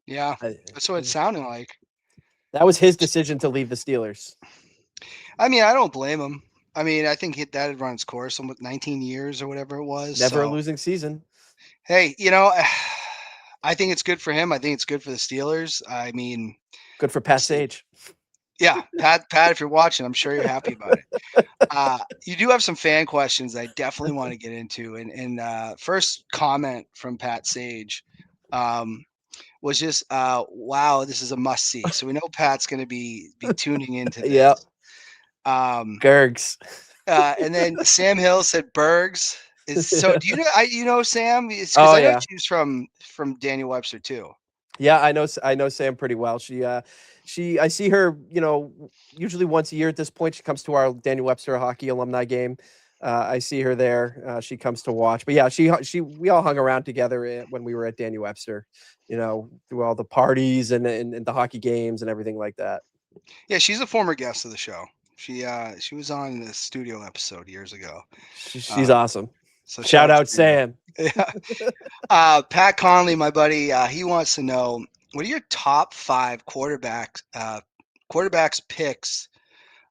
Yeah, that's what it sounded like. That was his decision to leave the Steelers. I mean, I don't blame him. I mean, I think that had run its course, 19 years or whatever it was. Never a losing season. Hey, I think it's good for him. I think it's good for the Steelers. I mean, good for Pat Sage. Yeah, Pat, if you're watching, I'm sure you're happy about it. You do have some fan questions I definitely want to get into. And first comment from Pat Sage was just, wow, this is a must-see. So we know Pat's going to be tuning into this. Yep. Burggs. And then Sam Hill said Burggs. So do you know Sam? Because I know she's from Daniel Webster too. Yeah, I know Sam pretty well. I see her, usually once a year at this point. She comes to our Daniel Webster hockey alumni game. I see her there. She comes to watch. But yeah, we all hung around together when we were at Daniel Webster, through all the parties and the hockey games and everything like that. Yeah, she's a former guest of the show. She was on the studio episode years ago. She's awesome. So shout out Sam. Yeah. Pat Conley, my buddy, he wants to know, what are your top 5 quarterbacks picks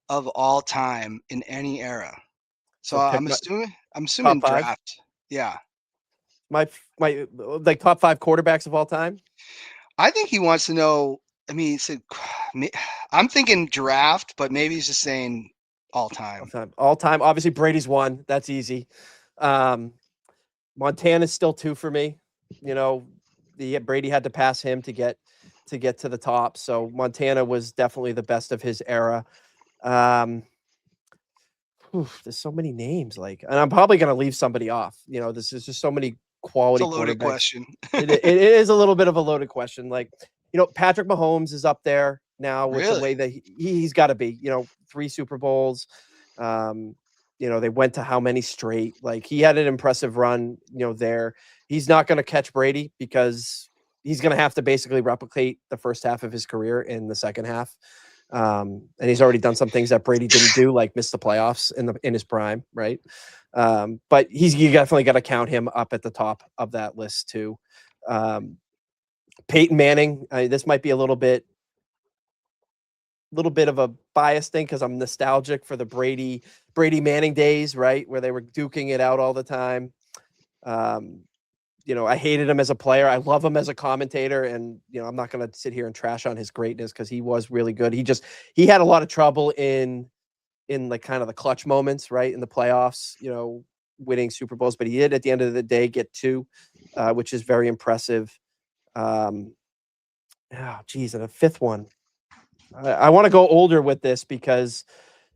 of all time in any era? So I'm assuming draft. Yeah. My like top 5 quarterbacks of all time. I think he wants to know. I mean, he said, I'm thinking draft, but maybe he's just saying all time. All time. Obviously, Brady's 1. That's easy. Montana's still 2 for me. Brady had to pass him to get to the top. So Montana was definitely the best of his era. There's so many names, and I'm probably going to leave somebody off. This is just so many quality. It's a loaded question. it is a little bit of a loaded question. Patrick Mahomes is up there. now with the way that he's got to be. 3 Super Bowls. They went to how many straight? Like he had an impressive run. There. He's not going to catch Brady because he's going to have to basically replicate the first half of his career in the second half. And he's already done some things that Brady didn't do, like miss the playoffs in his prime, right? But you definitely got to count him up at the top of that list too. Peyton Manning, this might be a little bit of a bias thing because I'm nostalgic for the Brady Manning days, right, where they were duking it out all the time. I hated him as a player. I love him as a commentator, and I'm not going to sit here and trash on his greatness because he was really good. He had a lot of trouble in like kind of the clutch moments, right, in the playoffs, winning Super Bowls, but he did at the end of the day get 2, which is very impressive. And a 5th one. I want to go older with this because,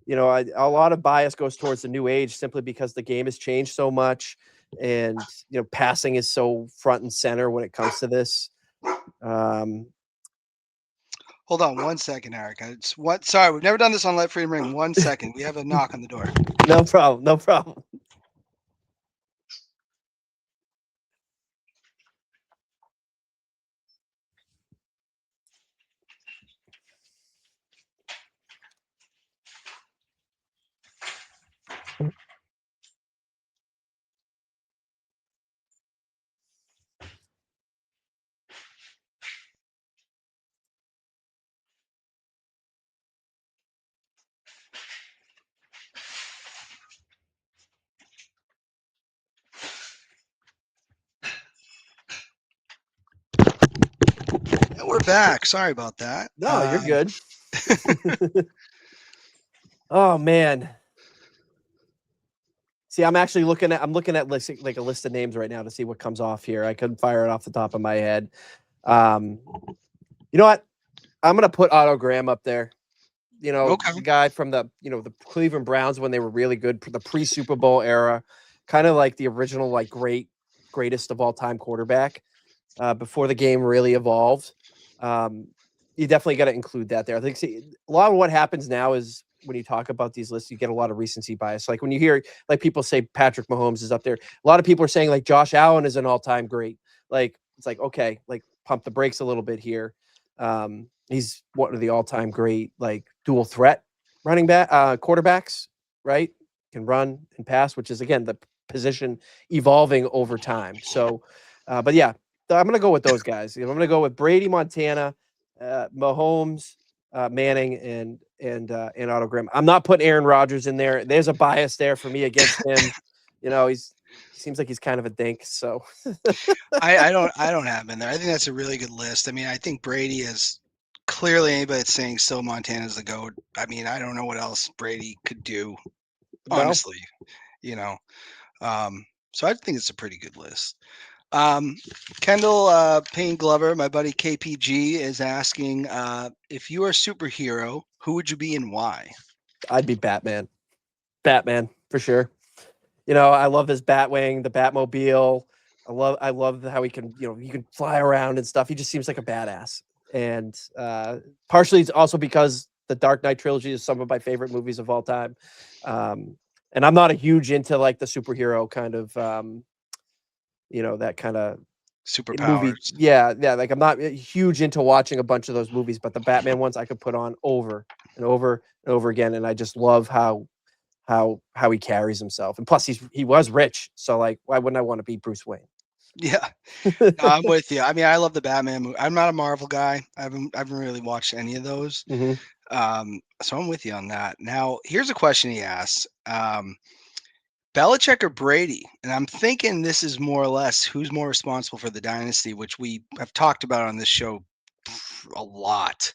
a lot of bias goes towards the new age simply because the game has changed so much, and passing is so front and center when it comes to this. Hold on 1 second, Eric. Sorry, we've never done this on Let Freedom Ring. 1 second. We have a knock on the door. No problem. We're back. Sorry about that. No, you're good. Oh man. See, I'm looking at like a list of names right now to see what comes off here. I couldn't fire it off the top of my head. You know what? I'm gonna put Otto Graham up there. The guy from the the Cleveland Browns when they were really good, the pre-Super Bowl era, kind of like the original like greatest of all time quarterback before the game really evolved. You definitely got to include that there. I think a lot of what happens now is when you talk about these lists, you get a lot of recency bias. Like when you hear like people say Patrick Mahomes is up there, a lot of people are saying like Josh Allen is an all-time great. Like it's like, okay, like pump the brakes a little bit here. He's one of the all-time great like dual threat running back quarterbacks, right? Can run and pass, which is again the position evolving over time. So, but yeah, I'm going to go with those guys. I'm going to go with Brady, Montana, Mahomes, Manning, and Otto Graham. I'm not putting Aaron Rodgers in there. There's a bias there for me against him. He seems like he's kind of a dink. So I don't have him in there. I think that's a really good list. I mean, I think Brady is clearly anybody that's saying still Montana's the GOAT. I mean, I don't know what else Brady could do, honestly. So I think it's a pretty good list. Kendall Payne Glover, my buddy KPG, is asking if you are a superhero, who would you be and why? I'd be Batman. Batman for sure. I love his Batwing, the Batmobile. I love how he can, he can fly around and stuff. He just seems like a badass. And partially it's also because the Dark Knight trilogy is some of my favorite movies of all time. And I'm not a huge into like the superhero kind of, that kind of superpowers. Movie. Yeah. Like I'm not huge into watching a bunch of those movies, but the Batman ones I could put on over and over and over again. And I just love how he carries himself. And plus he was rich. So like, why wouldn't I want to be Bruce Wayne? Yeah, no, I'm with you. I mean, I love the Batman movie. I'm not a Marvel guy. I haven't really watched any of those. Mm-hmm. So I'm with you on that. Now, here's a question he asks. Belichick or Brady? And I'm thinking this is more or less who's more responsible for the dynasty, which we have talked about on this show a lot,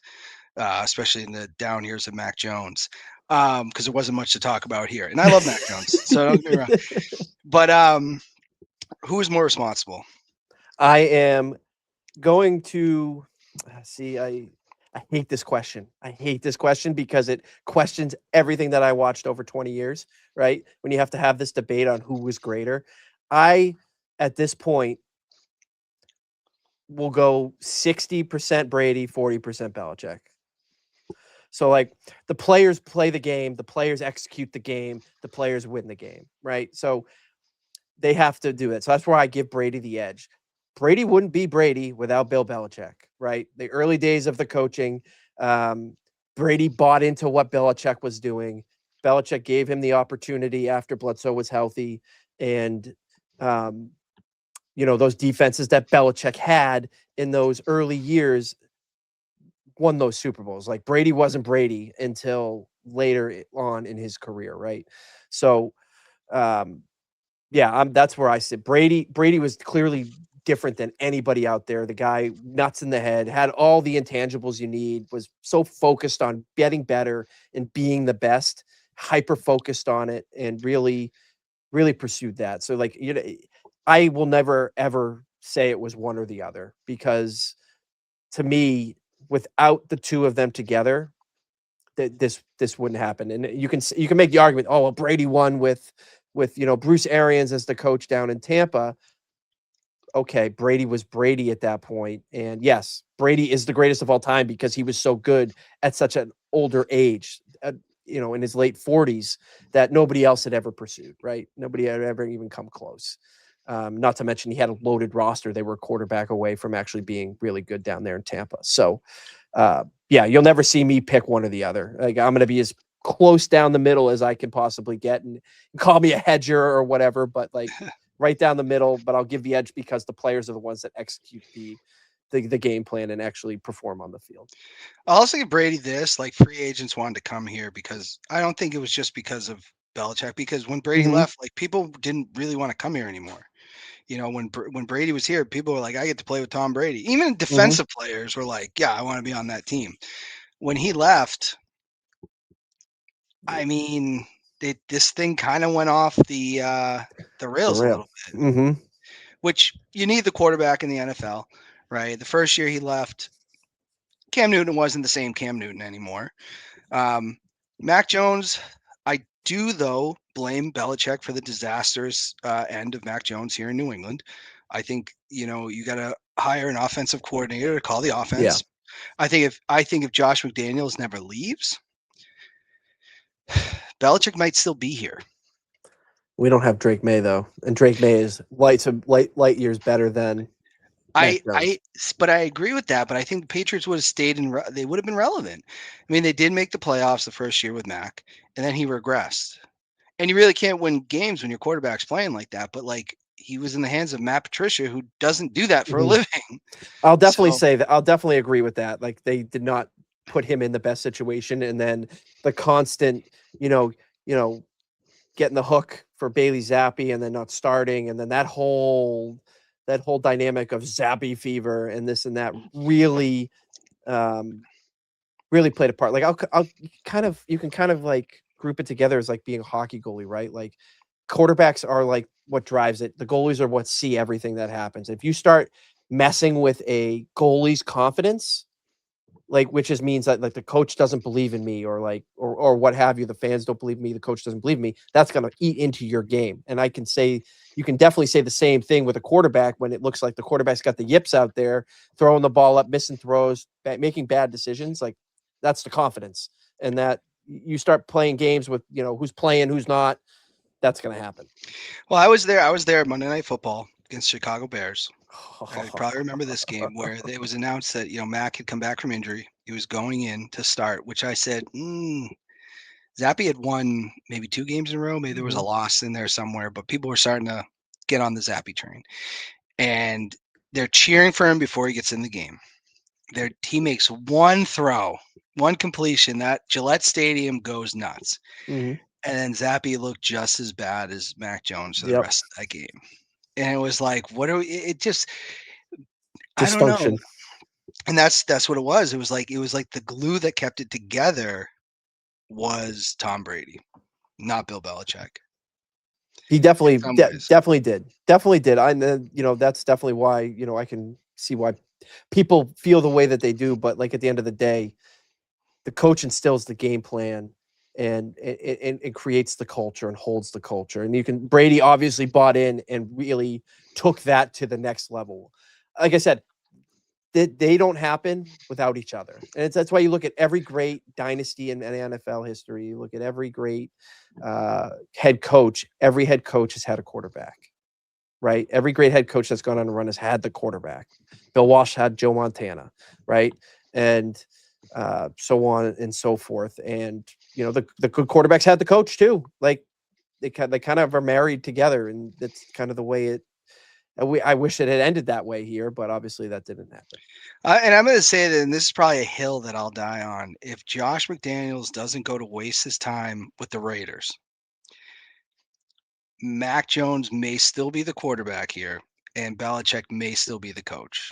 especially in the down years of Mac Jones, because there wasn't much to talk about here. And I love Mac Jones, so don't get me wrong. But who is more responsible? I am going to see. I hate this question. I hate this question because it questions everything that I watched over 20 years, right? When you have to have this debate on who was greater. At this point, will go 60% Brady, 40% Belichick. So like the players play the game, the players execute the game, the players win the game, right? So they have to do it. So that's where I give Brady the edge. Brady wouldn't be Brady without Bill Belichick, right? The early days of the coaching, Brady bought into what Belichick was doing. Belichick gave him the opportunity after Bledsoe was healthy, and those defenses that Belichick had in those early years won those Super Bowls. Like Brady wasn't Brady until later on in his career, right? So, yeah, that's where I sit. Brady was clearly different than anybody out there. The guy, nuts in the head, had all the intangibles you need, was so focused on getting better and being the best, hyper focused on it, and really, really pursued that. So, like, I will never ever say it was one or the other, because to me, without the two of them together, that this wouldn't happen. And you can make the argument, oh well, Brady won with Bruce Arians as the coach down in Tampa. Okay, Brady was Brady at that point, and yes, Brady is the greatest of all time because he was so good at such an older age, in his late 40s, that nobody else had ever pursued. Right, nobody had ever even come close. Not to mention he had a loaded roster. They were a quarterback away from actually being really good down there in Tampa. So, yeah, you'll never see me pick one or the other. Like, I'm going to be as close down the middle as I can possibly get, and call me a hedger or whatever, but like right down the middle. But I'll give the edge because the players are the ones that execute the game plan and actually perform on the field. I'll also give Brady this, like free agents wanted to come here because I don't think it was just because of Belichick, because when Brady left, like people didn't really want to come here anymore. When Brady was here, people were like, I get to play with Tom Brady. Even defensive players were like, yeah, I want to be on that team. When he left, I mean, this thing kind of went off the rails a little bit, which you need the quarterback in the NFL, right? The first year he left, Cam Newton wasn't the same Cam Newton anymore. Mac Jones, I do, though, blame Belichick for the disastrous end of Mac Jones here in New England. I think, you got to hire an offensive coordinator to call the offense. Yeah. I think if Josh McDaniels never leaves, Belichick might still be here. We don't have Drake May, though, and Drake May is light years better than but I agree with that. But I think the Patriots would have stayed they would have been relevant. I mean, they did make the playoffs the first year with Mac, and then he regressed. And you really can't win games when your quarterback's playing like that. But like, he was in the hands of Matt Patricia, who doesn't do that for a living. I'll definitely say that. I'll definitely agree with that. Like, they did not put him in the best situation, and then the constant, getting the hook for Bailey Zappi and then not starting, and then that whole dynamic of Zappy fever and this and that really played a part. Like, you can kind of like group it together as like being a hockey goalie, right? Like, quarterbacks are like what drives it. The goalies are what see everything that happens. If you start messing with a goalie's confidence, like, which just means that like the coach doesn't believe in me, or like, or what have you, the fans don't believe me, the coach doesn't believe me, that's going to eat into your game. And you can definitely say the same thing with a quarterback when it looks like the quarterback's got the yips out there, throwing the ball up, missing throws, making bad decisions. Like, that's the confidence. And that you start playing games with, who's playing, who's not, that's going to happen. Well, I was there Monday Night Football against Chicago Bears. I probably remember this game where it was announced that, Mac had come back from injury. He was going in to start, which I said, Zappy had won maybe 2 games in a row. Maybe there was a loss in there somewhere, but people were starting to get on the Zappy train. And they're cheering for him before he gets in the game. He makes one throw, one completion, that Gillette Stadium goes nuts. And then Zappy looked just as bad as Mac Jones for the rest of that game. And it was like, it just I don't know. And that's what it was. It was like the glue that kept it together was Tom Brady, not Bill Belichick. He definitely did. I that's definitely why, I can see why people feel the way that they do. But like, at the end of the day, the coach instills the game plan and creates the culture and holds the culture. And Brady obviously bought in and really took that to the next level. Like I said, they don't happen without each other. And that's why you look at every great dynasty in NFL history. You look at every great head coach. Every head coach has had a quarterback, right? Every great head coach that's gone on a run has had the quarterback. Bill Walsh had Joe Montana, right? And so on and so forth. And, you know, the good quarterbacks had the coach too. Like they kind of are married together, and that's kind of the way it. I wish it had ended that way here, but obviously that didn't happen. And I'm going to say that, and this is probably a hill that I'll die on. If Josh McDaniels doesn't go to waste his time with the Raiders, Mac Jones may still be the quarterback here, and Belichick may still be the coach.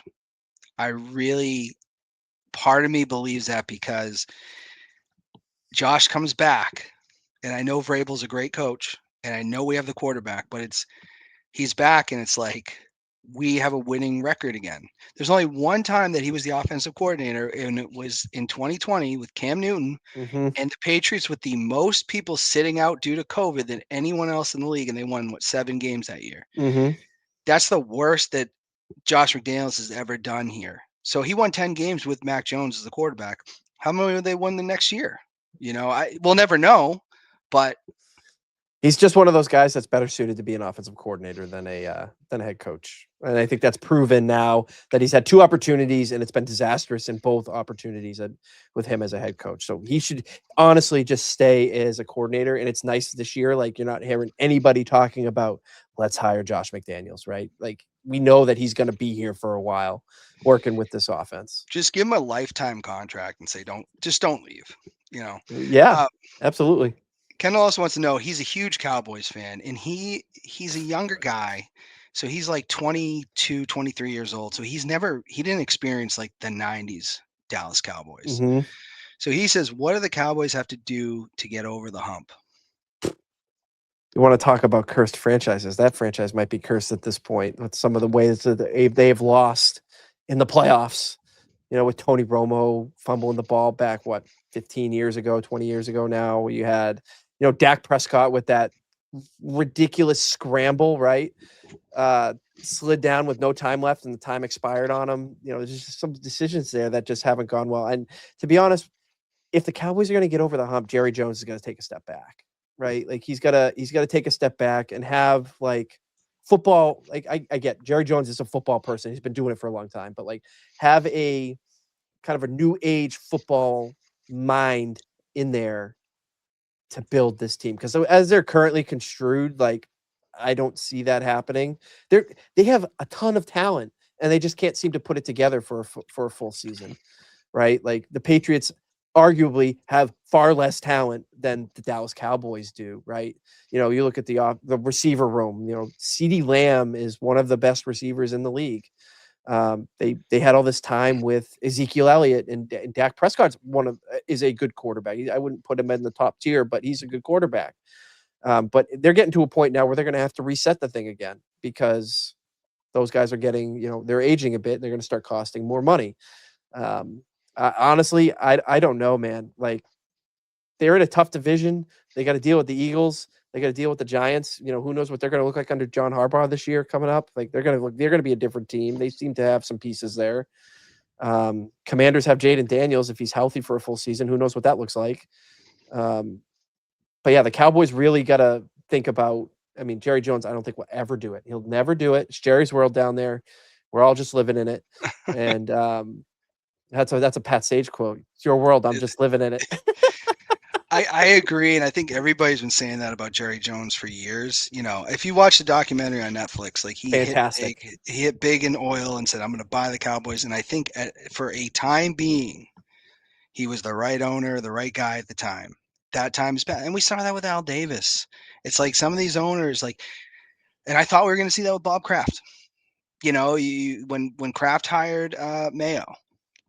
Part of me believes that because Josh comes back, and I know Vrabel's a great coach, and I know we have the quarterback, but he's back, and it's like we have a winning record again. There's only one time that he was the offensive coordinator, and it was in 2020 with Cam Newton Mm-hmm. and the Patriots with the most people sitting out due to COVID than anyone else in the league, and they won 7 games that year. Mm-hmm. That's the worst that Josh McDaniels has ever done here. So he won 10 games with Mac Jones as the quarterback. How many will they win the next year? You know, we'll never know, but he's just one of those guys that's better suited to be an offensive coordinator than a head coach. And I think that's proven now that he's had 2 opportunities and it's been disastrous in both opportunities with him as a head coach. So he should honestly just stay as a coordinator. And it's nice this year. Like, you're not hearing anybody talking about, let's hire Josh McDaniels, right? Like, we know that he's going to be here for a while working with this offense. just give him a lifetime contract and say, don't leave, you know? Yeah, absolutely. Kendall also wants to know, he's a huge Cowboys fan, and he's a younger guy. So he's like 22, 23 years old. So he didn't experience like the 90s Dallas Cowboys. Mm-hmm. So he says, what do the Cowboys have to do to get over the hump? You want to talk about cursed franchises? That franchise might be cursed at this point with some of the ways that they've lost in the playoffs. You know, with Tony Romo fumbling the ball back, 15 years ago, 20 years ago now. You had, Dak Prescott with that ridiculous scramble, right? Slid down with no time left and the time expired on him. There's just some decisions there that just haven't gone well. And to be honest, if the Cowboys are going to get over the hump, Jerry Jones is going to take a step back, right? Like he's got to take a step back and have like football. Like I get Jerry Jones is a football person. He's been doing it for a long time, but like have a kind of a new age football mind in there to build this team. Because as they're currently construed, like I don't see that happening. They have a ton of talent and they just can't seem to put it together for a full season, right? Like the Patriots arguably have far less talent than the Dallas Cowboys do, right? You look at the receiver room, CeeDee Lamb is one of the best receivers in the league. They had all this time with Ezekiel Elliott and Dak Prescott's is a good quarterback. I wouldn't put him in the top tier, but he's a good quarterback. But they're getting to a point now where they're going to have to reset the thing again because those guys are getting, they're aging a bit. And they're going to start costing more money. Honestly, I don't know, man. Like they're in a tough division. They got to deal with the Eagles. They got to deal with the Giants. Who knows what they're going to look like under John Harbaugh this year coming up. Like they're going to be a different team. They seem to have some pieces there. Commanders have Jaden Daniels if he's healthy for a full season. Who knows what that looks like? But yeah, the Cowboys really got to think about. I mean, Jerry Jones, I don't think will ever do it. He'll never do it. It's Jerry's world down there. We're all just living in it. And that's a Pat Sage quote. It's your world. I'm just living in it. I agree, and I think everybody's been saying that about Jerry Jones for years. If you watch the documentary on Netflix, like he hit big in oil and said, "I'm going to buy the Cowboys." And I think for a time being, he was the right owner, the right guy at the time. That time is bad, and we saw that with Al Davis. It's like some of these owners, and I thought we were going to see that with Bob Kraft. When Kraft hired Mayo,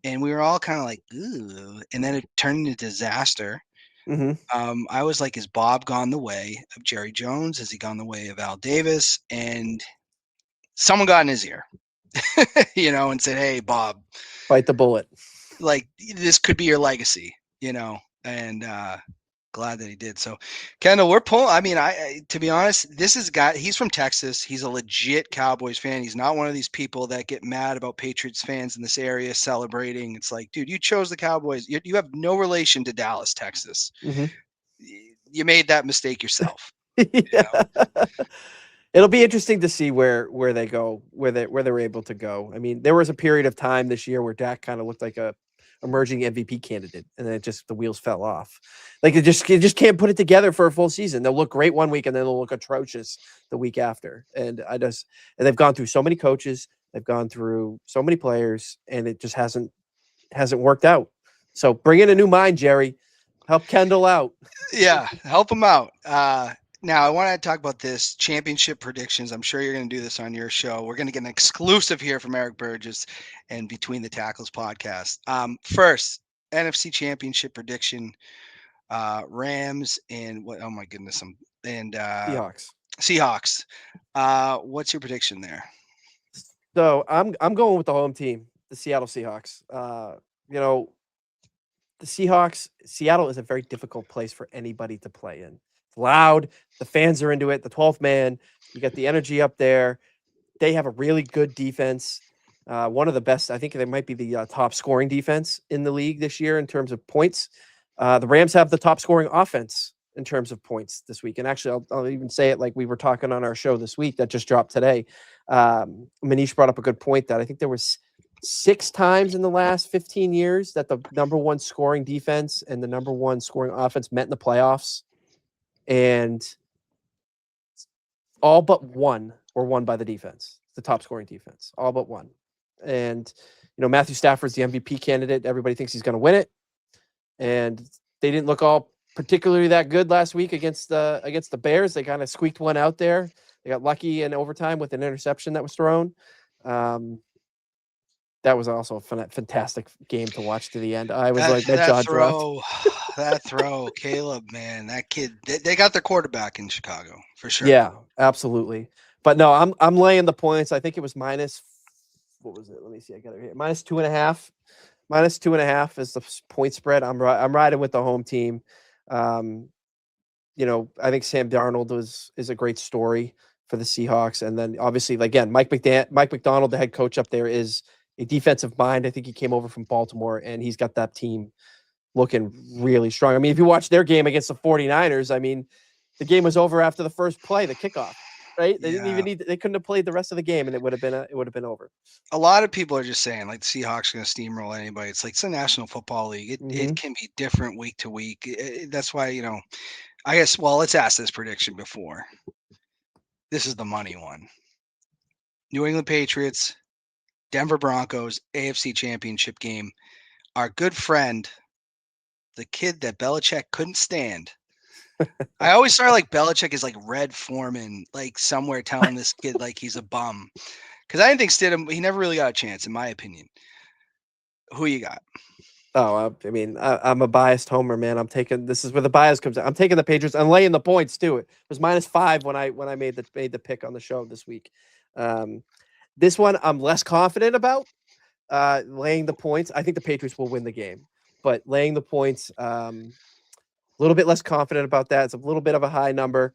and we were all kind of like, ooh, and then it turned into disaster. Mm-hmm. I was like, is Bob gone the way of Jerry Jones? Has he gone the way of Al Davis? And someone got in his ear, and said, hey, Bob, bite the bullet. Like this could be your legacy, and Glad that he did. So, Kendall, we're pulling. I mean, to be honest, this is guy. He's from Texas. He's a legit Cowboys fan. He's not one of these people that get mad about Patriots fans in this area celebrating. It's like, dude, you chose the Cowboys. You have no relation to Dallas, Texas. Mm-hmm. You made that mistake yourself. Yeah. It'll be interesting to see where they go, where they were able to go. I mean, there was a period of time this year where Dak kind of looked like a emerging MVP candidate, and then the wheels fell off. Like it just can't put it together for a full season. They'll look great one week and then they'll look atrocious the week after. And they've gone through so many coaches, they've gone through so many players, and it just hasn't worked out. So bring in a new mind, Jerry. Help Kendall out. Yeah, help him out. Now, I want to talk about this championship predictions. I'm sure you're going to do this on your show. We're going to get an exclusive here from Eric Burgess and Between the Tackles podcast. First, NFC championship prediction, Rams and what? Oh my goodness, Seahawks. What's your prediction there? So I'm going with the home team, the Seattle Seahawks. The Seahawks, Seattle is a very difficult place for anybody to play in. It's loud. The fans are into it. The 12th man, you got the energy up there. They have a really good defense. One of the best. I think they might be the top scoring defense in the league this year in terms of points. The Rams have the top scoring offense in terms of points this week. And actually, I'll even say it like we were talking on our show this week that just dropped today. Manish brought up a good point that I think there was 6 times in the last 15 years that the number one scoring defense and the number one scoring offense met in the playoffs. And all but one were won by the defense, the top scoring defense, all but one. And, Matthew Stafford's the MVP candidate. Everybody thinks he's going to win it. And they didn't look all particularly that good last week against the Bears. They kind of squeaked one out there. They got lucky in overtime with an interception that was thrown. That was also a fantastic game to watch to the end. I was my jaw dropped. That throw, Caleb, man, that kid. They got their quarterback in Chicago for sure. Yeah, absolutely. But no, I'm laying the points. I think it was minus. What was it? Let me see. I got it here. -2.5. -2.5 is the point spread. I'm riding with the home team. I think Sam Darnold is a great story for the Seahawks, and then obviously again, Mike Macdonald, the head coach up there, is a defensive mind. I think he came over from Baltimore, and he's got that team looking really strong. I mean, if you watch their game against the 49ers, I mean, the game was over after the first play, the kickoff, right? They didn't even they couldn't have played the rest of the game, and it would have been over. A lot of people are just saying like the Seahawks are going to steamroll anybody. It's like it's a National Football League. It can be different week to week. That's why, I guess, well, let's ask this prediction before. This is the money one. New England Patriots, Denver Broncos, AFC Championship game. Our good friend, the kid that Belichick couldn't stand. I always start like Belichick is like Red Foreman, like somewhere telling this kid like he's a bum. Because I didn't think Stidham, he never really got a chance, in my opinion. Who you got? Oh, I mean, I'm a biased homer, man. This is where the bias comes out. I'm taking the Patriots. I'm laying the points too. It was -5 when I made the pick on the show this week. This one I'm less confident about. Laying the points. I think the Patriots will win the game, but laying the points, a little bit less confident about that. It's a little bit of a high number.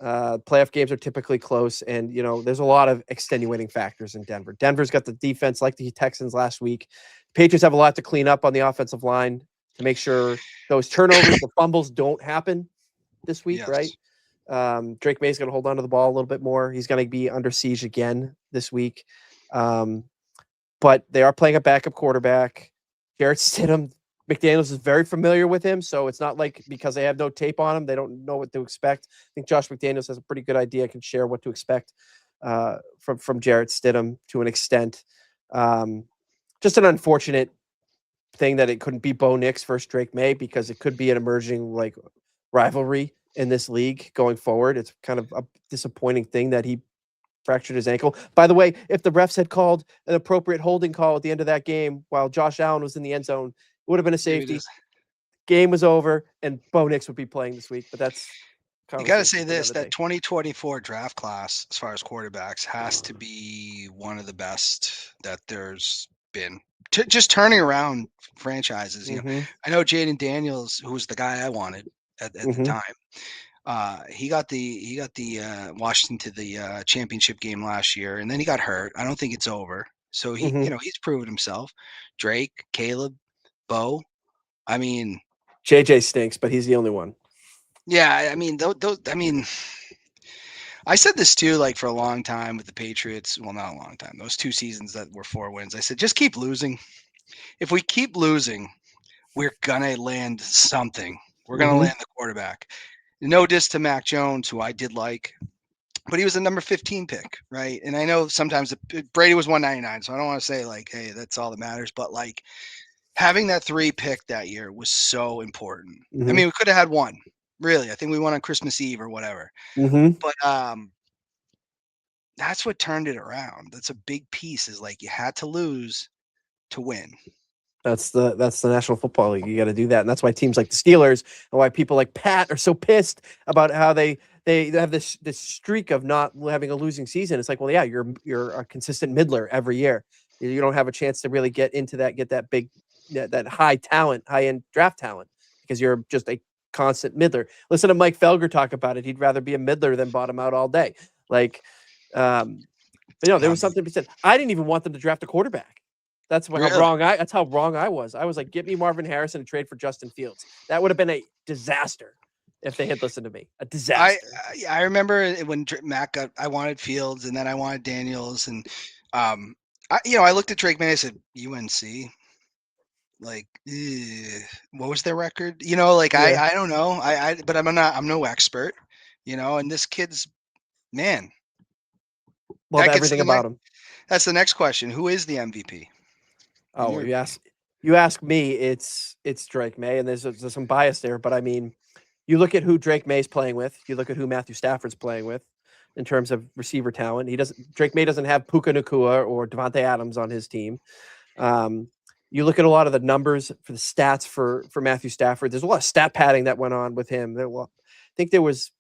Playoff games are typically close, and there's a lot of extenuating factors in Denver. Denver's got the defense like the Texans last week. Patriots have a lot to clean up on the offensive line to make sure those turnovers, the fumbles don't happen this week, right? Drake May's going to hold on to the ball a little bit more. He's going to be under siege again this week. But they are playing a backup quarterback. Jarrett Stidham, McDaniels is very familiar with him, so it's not like because they have no tape on him, they don't know what to expect. I think Josh McDaniels has a pretty good idea, can share what to expect from Jarrett Stidham to an extent. Just an unfortunate thing that it couldn't be Bo Nix versus Drake May, because it could be an emerging rivalry in this league going forward. It's kind of a disappointing thing that he fractured his ankle. By the way, if the refs had called an appropriate holding call at the end of that game while Josh Allen was in the end zone, it would have been a safety. Game was over, and Bo Nix would be playing this week. But that's you got to say this: that 2024 draft class, as far as quarterbacks, has to be one of the best that there's been. Just turning around franchises. I know Jaden Daniels, who was the guy I wanted at the Mhm. time. He got the Washington to the championship game last year, and then he got hurt. I don't think it's over. So Mhm. he's proven himself. Drake, Caleb, Bo. I mean, JJ stinks, but he's the only one. yeah. I mean, those. I mean, I said this too, like for a long time with the Patriots. Well, not a long time. Those 2 seasons that were 4 wins. I said, just keep losing. If we keep losing, we're gonna land something. We're gonna Mhm. land the quarterback. No diss to Mac Jones, who I did like, but he was a number 15 pick, right? And I know sometimes Brady was 199, so I don't want to say like, hey, that's all that matters. But like having that 3 pick that year was so important. I Mhm. mean, we could have had 1. Really, I think we won on Christmas Eve or whatever. Mhm. But that's what turned it around. That's a big piece. Is like you had to lose to win. That's the National Football League. You got to do that, and that's why teams like the Steelers and why people like Pat are so pissed about how they have this streak of not having a losing season. It's like, well, yeah, you're a consistent middler every year. You don't have a chance to really get into that, get that big, that high talent, high end draft talent because you're just a constant middler. Listen to Mike Felger talk about it. He'd rather be a middler than bottom out all day. Like, but there was something to be said. I didn't even want them to draft a quarterback. Really? That's how wrong I was. I was like, get me Marvin Harrison and trade for Justin Fields. That would have been a disaster if they had listened to me. A I disaster. I remember when Mac got. I wanted Fields, and then I wanted Daniels, and I looked at Drake May. I said UNC. Like, what was their record? Like Yeah. I don't know. But I'm no expert. And this kid's man. Love That gets to everything the next. about him. That's the next question. Who is the MVP? In Oh, your you ask me, it's Drake May, and there's some bias there, but I mean, you look at who Drake May's playing with, you look at who Matthew Stafford's playing with in terms of receiver talent. Drake May doesn't have Puka Nacua or Devontae Adams on his team. You look at a lot of the numbers for the stats for Matthew Stafford. There's a lot of stat padding that went on with him. I think there was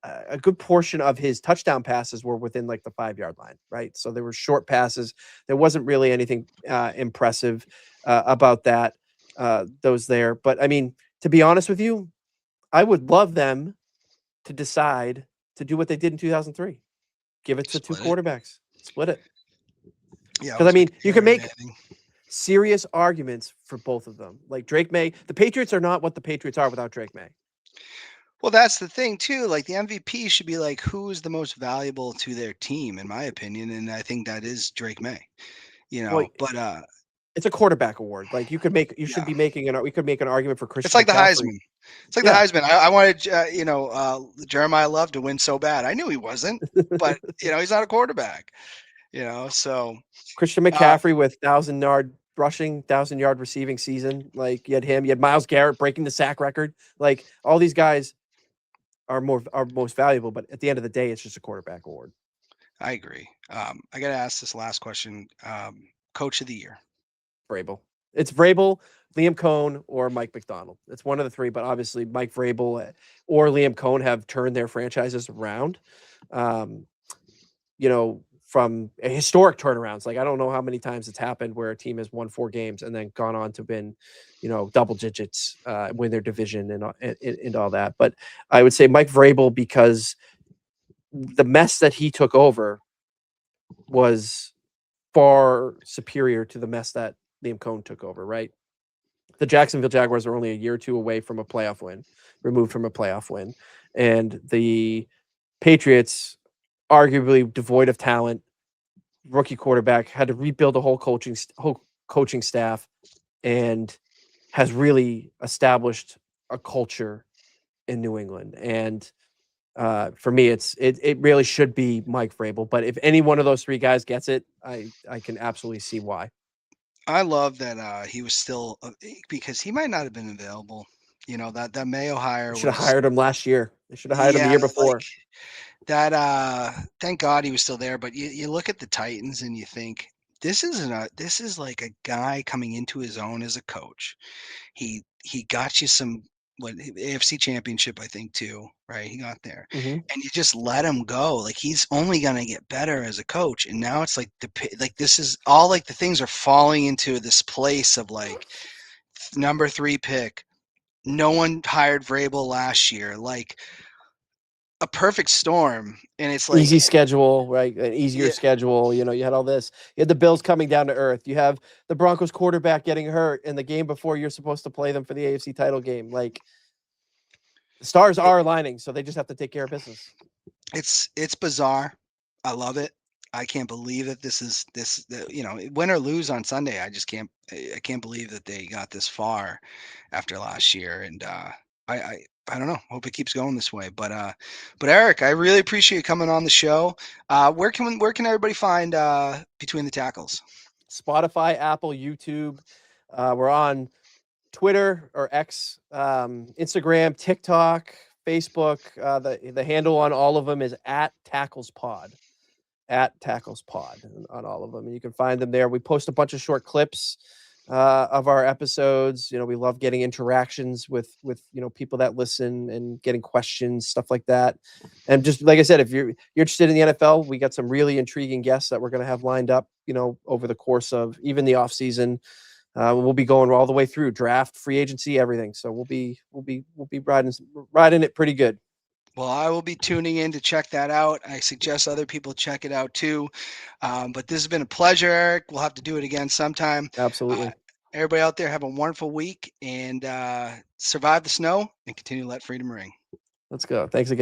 a good portion of his touchdown passes were within like the 5-yard line, right? So there were short passes. There wasn't really anything impressive about that. Those there, but I mean, to be honest with you, I would love them to decide to do what they did in 2003. Give it to 2 split it. quarterbacks, split it. Yeah, it Because I was mean, you can very make Manning. serious arguments for both of them. Like Drake May, the Patriots are not what the Patriots are without Drake May. Well, that's the thing too. Like the MVP should be like who is the most valuable to their team, in my opinion, and I think that is Drake May. Well, But it's a quarterback award. Like you should yeah, be making we could make an argument for it's Christian like the McCaffrey. Heisman. It's like the Yeah. Heisman. I wanted Jeremiah Love to win so bad. I knew he wasn't, but he's not a quarterback. So Christian uh, McCaffrey with 1,000-yard rushing, 1,000-yard receiving season. Like you had him, you had Myles Garrett breaking the sack record. Like all these guys are most valuable, but at the end of the day, it's just a quarterback award. I agree. I got to ask this last question. Coach of the year. Vrabel. It's Vrabel, Liam Cohn, or Mike McDonald. It's one of the 3, but obviously Mike Vrabel or Liam Cohn have turned their franchises around. Um, from historic turnarounds. Like I don't know how many times it's happened where a team has won 4 games and then gone on to win, double digits, win their division and all that. But I would say Mike Vrabel because the mess that he took over was far superior to the mess that Liam Cohn took over, right? The Jacksonville Jaguars are only a year or 2 away from a playoff win, removed from a playoff win. And the Patriots, arguably devoid of talent, rookie quarterback, had to rebuild the whole coaching staff and has really established a culture in New England. And for me, it really should be Mike Vrabel. But if any one of those 3 guys gets it, I can absolutely see why. I love that he was still because he might not have been available. That Mayo hire They should have was hired him last year. They should have hired him the yeah, year like before. that. Thank God he was still there. But you look at the Titans and you think this is like a guy coming into his own as a coach. He got you some AFC Championship, I think too, right? He got there, Mhm. and you just let him go. Like he's only gonna get better as a coach. And now it's like this is all like the things are falling into this place of like number 3 pick. no one hired Vrabel last year. Like a perfect storm. And it's like easy schedule, right? An easier yeah, schedule. You know, you had all this. You had the Bills coming down to earth. You have the Broncos quarterback getting hurt in the game before you're supposed to play them for the AFC title game. Like the stars it, are aligning, so they just have to take care of business. it's bizarre. I love it. I can't believe that you know, win or lose on Sunday. I can't believe that they got this far after last year. And I don't know. Hope it keeps going this way. But Eric, I really appreciate you coming on the show. Where can everybody find Between the Tackles? Spotify, Apple, YouTube. We're on Twitter or X, Instagram, TikTok, Facebook. The handle on all of them is at Tackles Pod. At Tackles Pod on all of them. And you can find them there. We post a bunch of short clips of our episodes. You know, we love getting interactions with people that listen and getting questions, stuff like that. And just like I said, if you're interested in the NFL, we got some really intriguing guests that we're going to have lined up, over the course of even the off season. We'll be going all the way through draft, free agency, everything. So we'll be riding it pretty good. Well, I will be tuning in to check that out. I suggest other people check it out too. But this has been a pleasure, Eric. We'll have to do it again sometime. Absolutely. Everybody out there, have a wonderful week and survive the snow and continue to let freedom ring. Let's go. Thanks again.